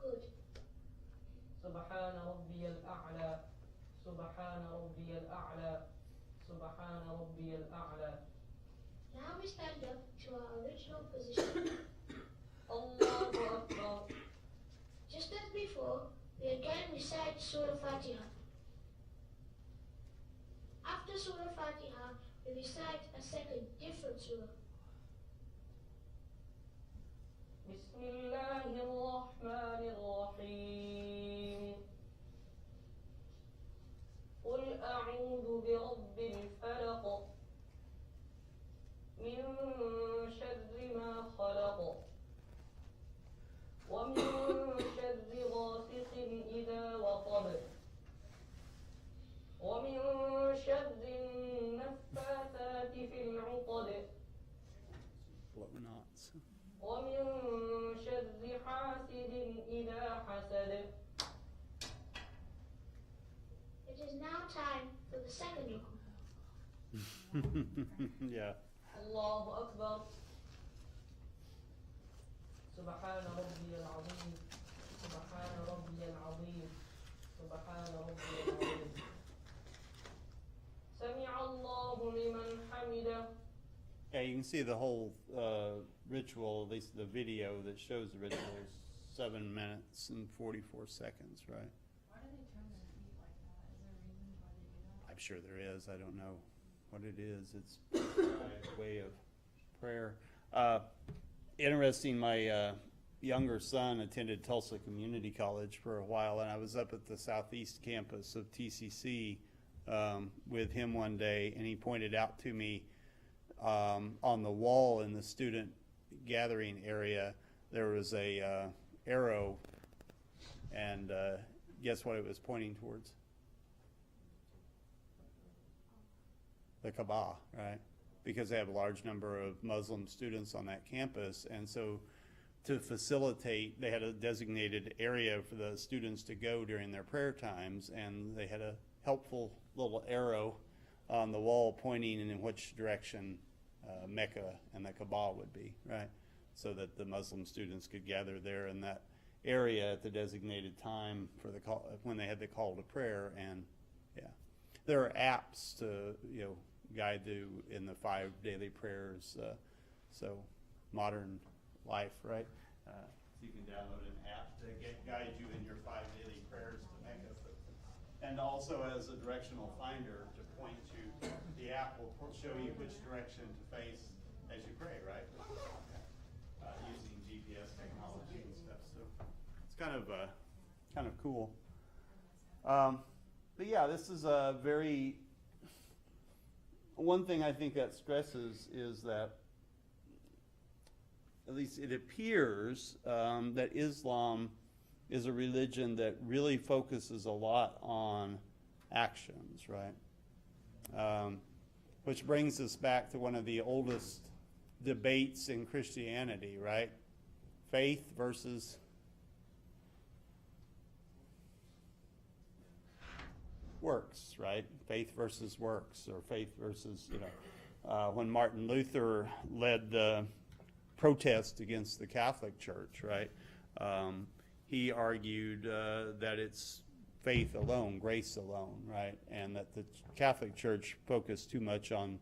Good. سبحان ربي الأعلى. سبحان ربي الأعلى. سبحان ربي الأعلى. Now we stand up to our original position. الله أكبر. Just as before, we again recite Surah Fatiha. After Surah Fatiha, we recite a second different surah. بسم الله الرحمن الرحيم. قل أعوذ برب الفلق من شر ما خلق ومن شر غاسق إذا وقب ومن شر النفاثات في العقد Blow knots. ومن شر حاسد إذا حسد. It is now time for the second ruku. Yeah. الله أكبر. سبحان ربي العظيم. سبحان ربي العظيم. سبحان ربي العظيم. سمع الله لمن حمده. Yeah, you can see the whole ritual, at least the video that shows the ritual is 7 minutes and 44 seconds, right? Why do they turn their feet like that? Is there a reason why they do that? I'm sure there is. I don't know what it is. It's a way of prayer. Interesting, my younger son attended Tulsa Community College for a while, and I was up at the southeast campus of TCC with him one day, and he pointed out to me on the wall in the student gathering area, there was a arrow, and guess what it was pointing towards? The Kaaba, right? Because they have a large number of Muslim students on that campus, and so to facilitate, they had a designated area for the students to go during their prayer times, and they had a helpful little arrow on the wall pointing in which direction Mecca and the Kaaba would be, right? So that the Muslim students could gather there in that area at the designated time for the call, when they had the call to prayer. And yeah, there are apps to guide you in the 5 daily prayers. So modern life, right? You can download an app to guide you in your 5 daily prayers to Mecca, and also as a directional finder to point to. The app will show you which direction to face as you pray, right? Using GPS technology and stuff, so it's kind of cool. But yeah, this is a very. One thing I think that stresses is that, at least it appears, that Islam is a religion that really focuses a lot on actions, right? Which brings us back to one of the oldest debates in Christianity, right? Faith versus works, right? Faith versus works, or faith versus, when Martin Luther led the protest against the Catholic Church, right? He argued that it's faith alone, grace alone, right? And that the Catholic Church focused too much on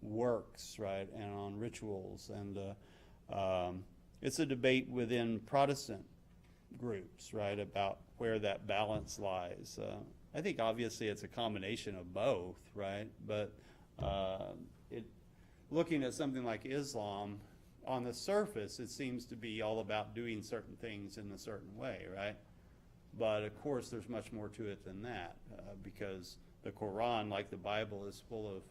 works, right, and on rituals. And it's a debate within Protestant groups, right, about where that balance lies. I think obviously it's a combination of both, right? But looking at something like Islam, on the surface, it seems to be all about doing certain things in a certain way, right? But of course, there's much more to it than that, because the Quran, like the Bible, is full of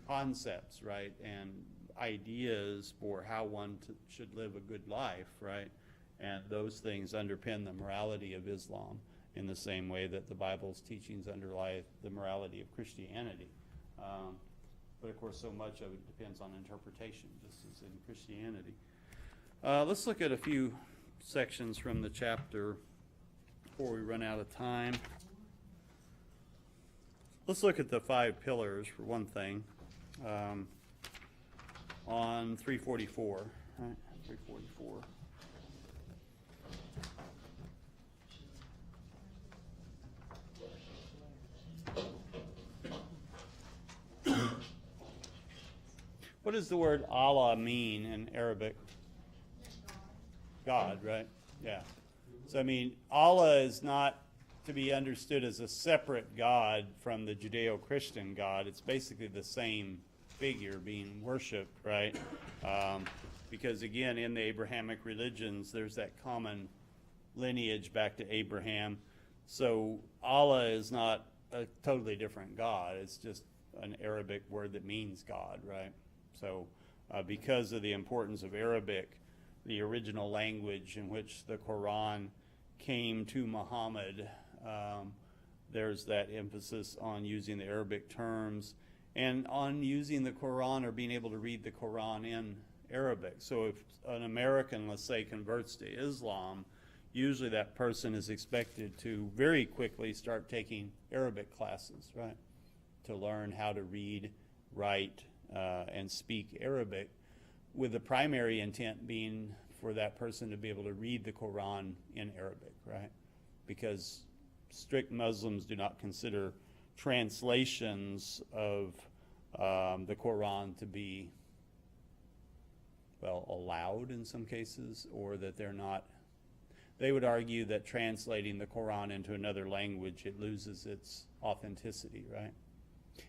concepts, right, and ideas for how one should live a good life, right? And those things underpin the morality of Islam in the same way that the Bible's teachings underlie the morality of Christianity. But of course, so much of it depends on interpretation, just as in Christianity. Let's look at a few sections from the chapter before we run out of time. Let's look at the 5 pillars for one thing. On 344, right? 344. What does the word Allah mean in Arabic? God, right? Yeah. So, I mean, Allah is not to be understood as a separate God from the Judeo-Christian God. It's basically the same figure being worshipped, right? Because, again, in the Abrahamic religions, there's that common lineage back to Abraham. So Allah is not a totally different God. It's just an Arabic word that means God, right? So because of the importance of Arabic, the original language in which the Quran came to Muhammad, there's that emphasis on using the Arabic terms and on using the Quran or being able to read the Quran in Arabic. So if an American, let's say, converts to Islam, usually that person is expected to very quickly start taking Arabic classes, right? To learn how to read, write, and speak Arabic, with the primary intent being for that person to be able to read the Quran in Arabic, right? Because strict Muslims do not consider translations of the Quran to be allowed in some cases, or that they're not. They would argue that translating the Quran into another language, it loses its authenticity, right?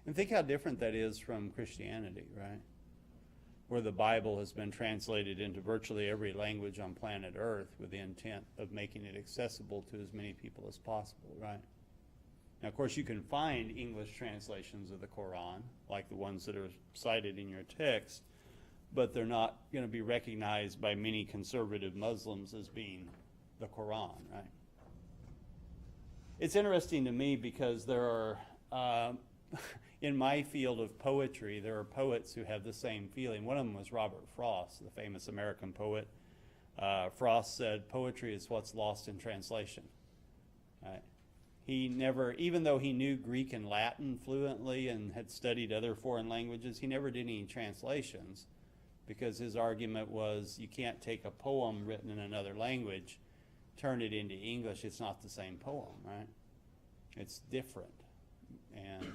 And think how different that is from Christianity, right? Where the Bible has been translated into virtually every language on planet Earth with the intent of making it accessible to as many people as possible, right? Now, of course, you can find English translations of the Quran, like the ones that are cited in your text, but they're not going to be recognized by many conservative Muslims as being the Quran, right? It's interesting to me because there are, in my field of poetry, there are poets who have the same feeling. One of them was Robert Frost, the famous American poet. Frost said, poetry is what's lost in translation, right? He never, even though he knew Greek and Latin fluently and had studied other foreign languages, he never did any translations because his argument was you can't take a poem written in another language, turn it into English. It's not the same poem, right? It's different. And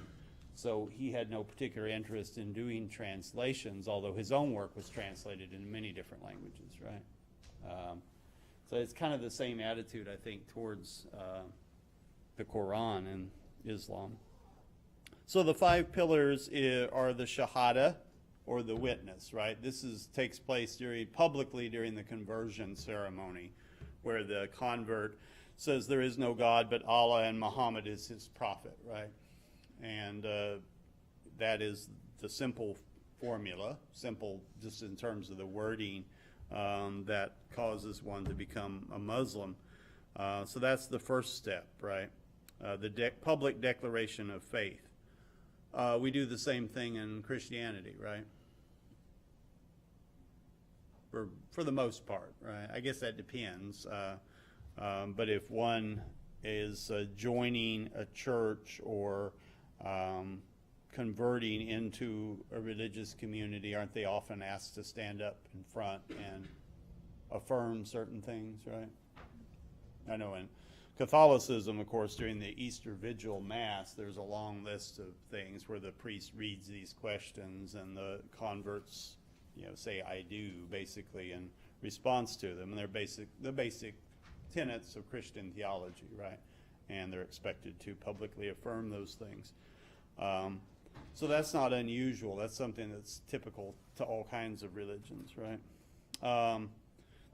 so he had no particular interest in doing translations, although his own work was translated in many different languages, right? So it's kind of the same attitude, I think, towards the Quran and Islam. So the 5 pillars are the Shahada, or the witness, right? This takes place publicly during the conversion ceremony, where the convert says there is no God but Allah and Muhammad is his prophet, right? And that is the simple formula, simple just in terms of the wording, that causes one to become a Muslim. So that's the first step, right? The public declaration of faith. We do the same thing in Christianity, right? For the most part, right? I guess that depends. But if one is joining a church or converting into a religious community, aren't they often asked to stand up in front and affirm certain things, right? I know in Catholicism, of course, during the Easter Vigil Mass, there's a long list of things where the priest reads these questions and the converts, say I do, basically, in response to them. And they're the basic tenets of Christian theology, right? And they're expected to publicly affirm those things. So that's not unusual. That's something that's typical to all kinds of religions, right?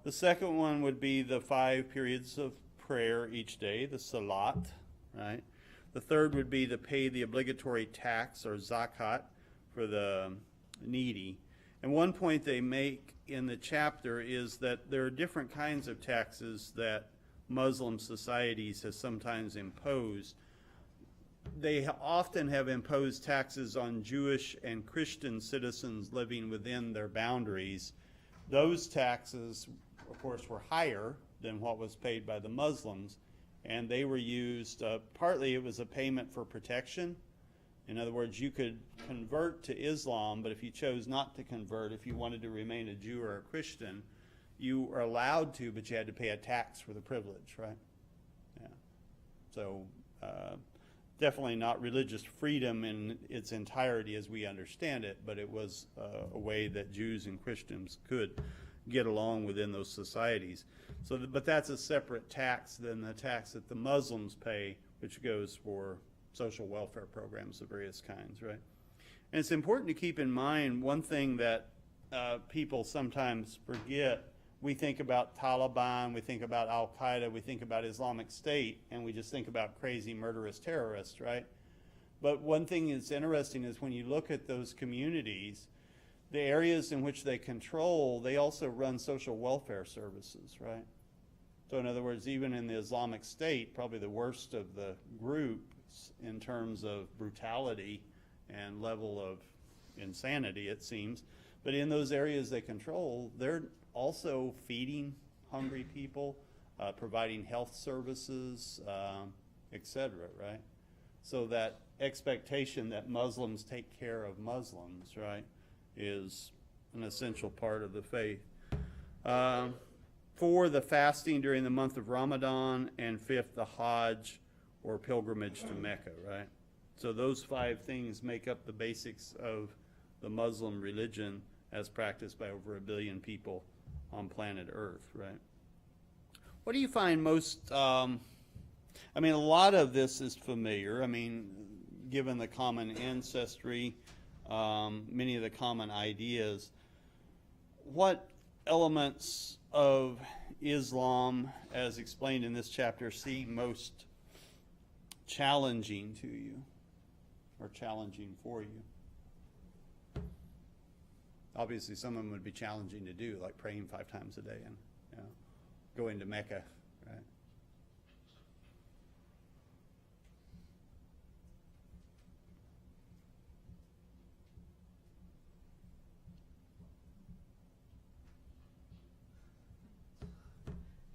The second one would be the 5 periods of prayer each day, the salat, right? The third would be to pay the obligatory tax or zakat for the needy. And one point they make in the chapter is that there are different kinds of taxes that Muslim societies have sometimes imposed. They often have imposed taxes on Jewish and Christian citizens living within their boundaries. Those taxes, of course, were higher than what was paid by the Muslims, and they were used, partly it was a payment for protection. In other words, you could convert to Islam, but if you chose not to convert, if you wanted to remain a Jew or a Christian, you were allowed to, but you had to pay a tax for the privilege, right? Yeah. So definitely not religious freedom in its entirety as we understand it, but it was a way that Jews and Christians could get along within those societies. So, but that's a separate tax than the tax that the Muslims pay, which goes for social welfare programs of various kinds, right? And it's important to keep in mind one thing that people sometimes forget. We think about Taliban, we think about Al-Qaeda, we think about Islamic State, and we just think about crazy murderous terrorists, right? But one thing that's interesting is when you look at those communities, the areas in which they control, they also run social welfare services, right? So in other words, even in the Islamic State, probably the worst of the groups in terms of brutality and level of insanity, it seems, but in those areas they control, they're also feeding hungry people, providing health services, etc., right? So that expectation that Muslims take care of Muslims, right, is an essential part of the faith. 4, the fasting during the month of Ramadan, and 5th, the Hajj or pilgrimage to Mecca, right? So those 5 things make up the basics of the Muslim religion as practiced by over 1 billion people on planet Earth, right? What do you find most, I mean, a lot of this is familiar. I mean, given the common ancestry, many of the common ideas. What elements of Islam, as explained in this chapter, seem most challenging to you or challenging for you? Obviously, some of them would be challenging to do, like praying 5 times a day and going to Mecca, right?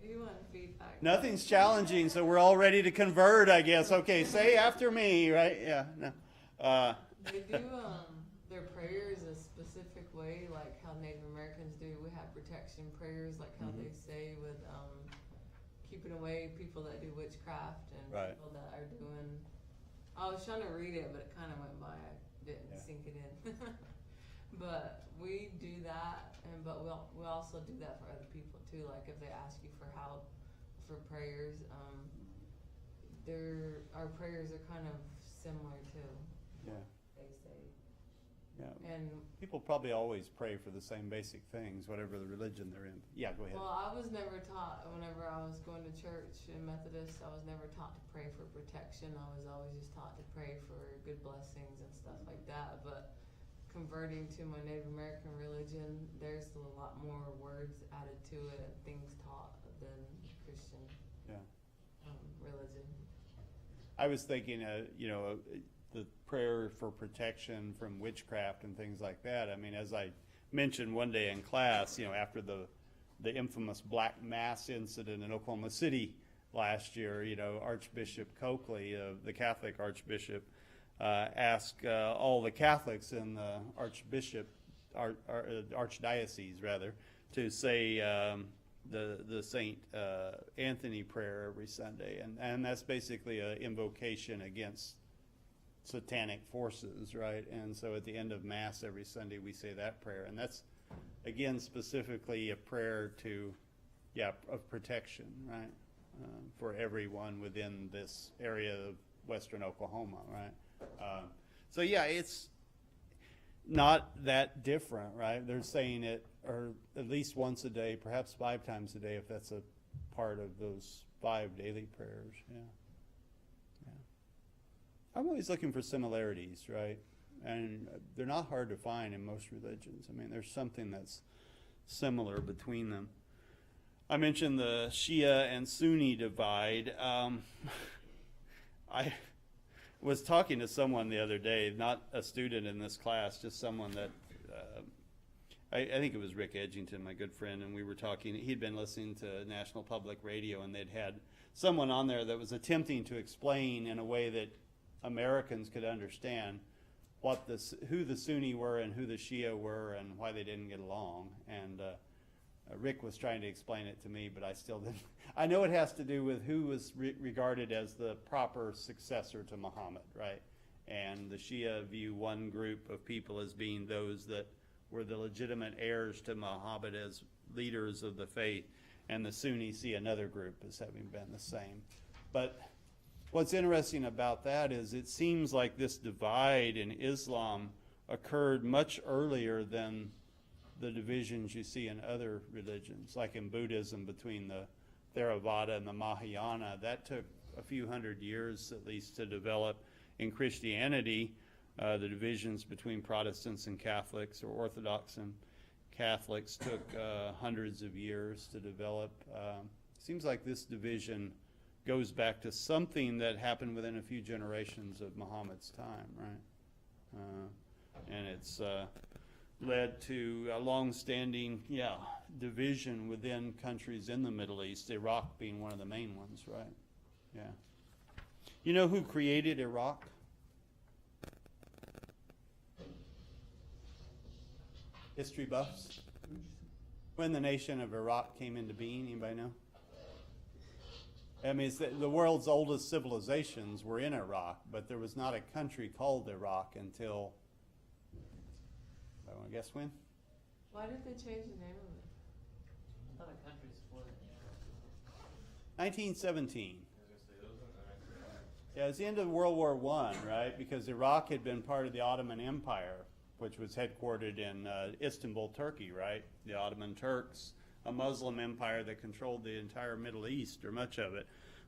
You want feedback? Nothing's challenging, so we're all ready to convert, I guess. Okay, say after me, right? Yeah. No. They do their prayers a specific way, like how Native Americans do. We have protection prayers, like how they say with keeping away people that do witchcraft and Right. people that are doing. I was trying to read it, but it kind of went by. I didn't sink it in. But we do that, but we also do that for other people too. Like if they ask you for help for prayers, our prayers are kind of similar too. Yeah. They say. Yeah. And People probably always pray for the same basic things, whatever the religion they're in. Yeah, go ahead. well, I was never taught. Whenever I was going to church in Methodist, I was never taught to pray for protection. I was always just taught to pray for good blessings and stuff like that. But converting to my Native American religion, there's a lot more words added to it and things taught than Christian religion. I was thinking, the prayer for protection from witchcraft and things like that. I mean, as I mentioned one day in class, after the infamous Black Mass incident in Oklahoma City last year, Archbishop Coakley, the Catholic Archbishop, asked all the Catholics in the Archdiocese, rather, to say the Saint Anthony prayer every Sunday, and that's basically an invocation against satanic forces, right? And so at the end of Mass every Sunday we say that prayer, and that's again specifically a prayer of protection, right, for everyone within this area of western Oklahoma, right? So yeah, it's not that different, right? They're saying it, or at least once a day, perhaps 5 times a day, if that's a part of those 5 daily prayers. Yeah. I'm always looking for similarities, right? And they're not hard to find in most religions. I mean, there's something that's similar between them. I mentioned the Shia and Sunni divide. I was talking to someone the other day, not a student in this class, just someone that, I think it was Rick Edgington, my good friend, and we were talking. He'd been listening to National Public Radio, and they'd had someone on there that was attempting to explain in a way that Americans could understand who the Sunni were and who the Shia were and why they didn't get along. And Rick was trying to explain it to me, but I still didn't. I know it has to do with who was regarded as the proper successor to Muhammad, right? And the Shia view one group of people as being those that were the legitimate heirs to Muhammad as leaders of the faith, and the Sunni see another group as having been the same. But what's interesting about that is it seems like this divide in Islam occurred much earlier than the divisions you see in other religions, like in Buddhism between the Theravada and the Mahayana. That took a few hundred years at least to develop. In Christianity, the divisions between Protestants and Catholics, or Orthodox and Catholics, took hundreds of years to develop. Seems like this division goes back to something that happened within a few generations of Muhammad's time, right? And it's led to a long-standing, division within countries in the Middle East, Iraq being one of the main ones, right? Yeah. You know who created Iraq? History buffs? When the nation of Iraq came into being, anybody know? I mean, it's the world's oldest civilizations were in Iraq, but there was not a country called Iraq until, I want to guess when? Why did they change the name of it? Other countries for it, 1917. Yeah, it's the end of World War I, right? Because Iraq had been part of the Ottoman Empire, which was headquartered in Istanbul, Turkey, right? The Ottoman Turks, a Muslim empire that controlled the entire Middle East, or much of it.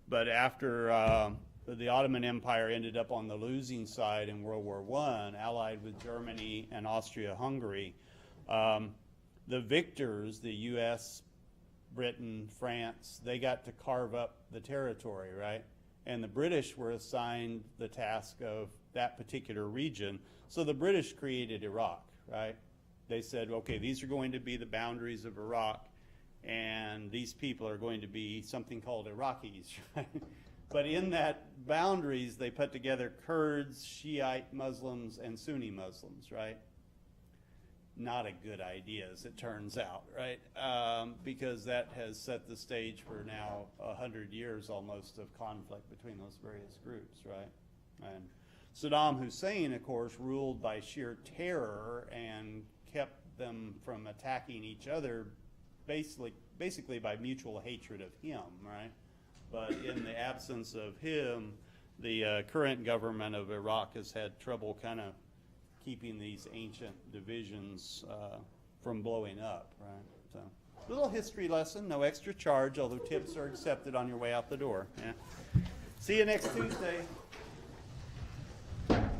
But after the Ottoman Empire ended up on the losing side in World War I, allied with Germany and Austria-Hungary, the victors, the U.S., Britain, France, they got to carve up the territory, right? And the British were assigned the task of that particular region. So the British created Iraq, right? They said, okay, these are going to be the boundaries of Iraq, and these people are going to be something called Iraqis, right? But in that boundaries, they put together Kurds, Shiite Muslims, and Sunni Muslims, right? Not a good idea, as it turns out, right? Because that has set the stage for now 100 years almost of conflict between those various groups, right? And Saddam Hussein, of course, ruled by sheer terror and kept them from attacking each other basically by mutual hatred of him, right? But in the absence of him, the current government of Iraq has had trouble kind of keeping these ancient divisions from blowing up, right? So, little history lesson, no extra charge, although tips are accepted on your way out the door. Yeah. See you next Tuesday. Penny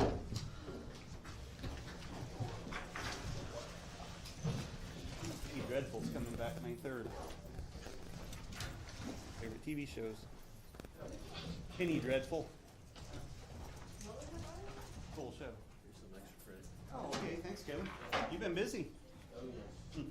Dreadful's coming back May 3rd. Favorite TV shows. Penny Dreadful. Cool show. Oh, okay. Thanks, Kevin. You've been busy. Oh, yes.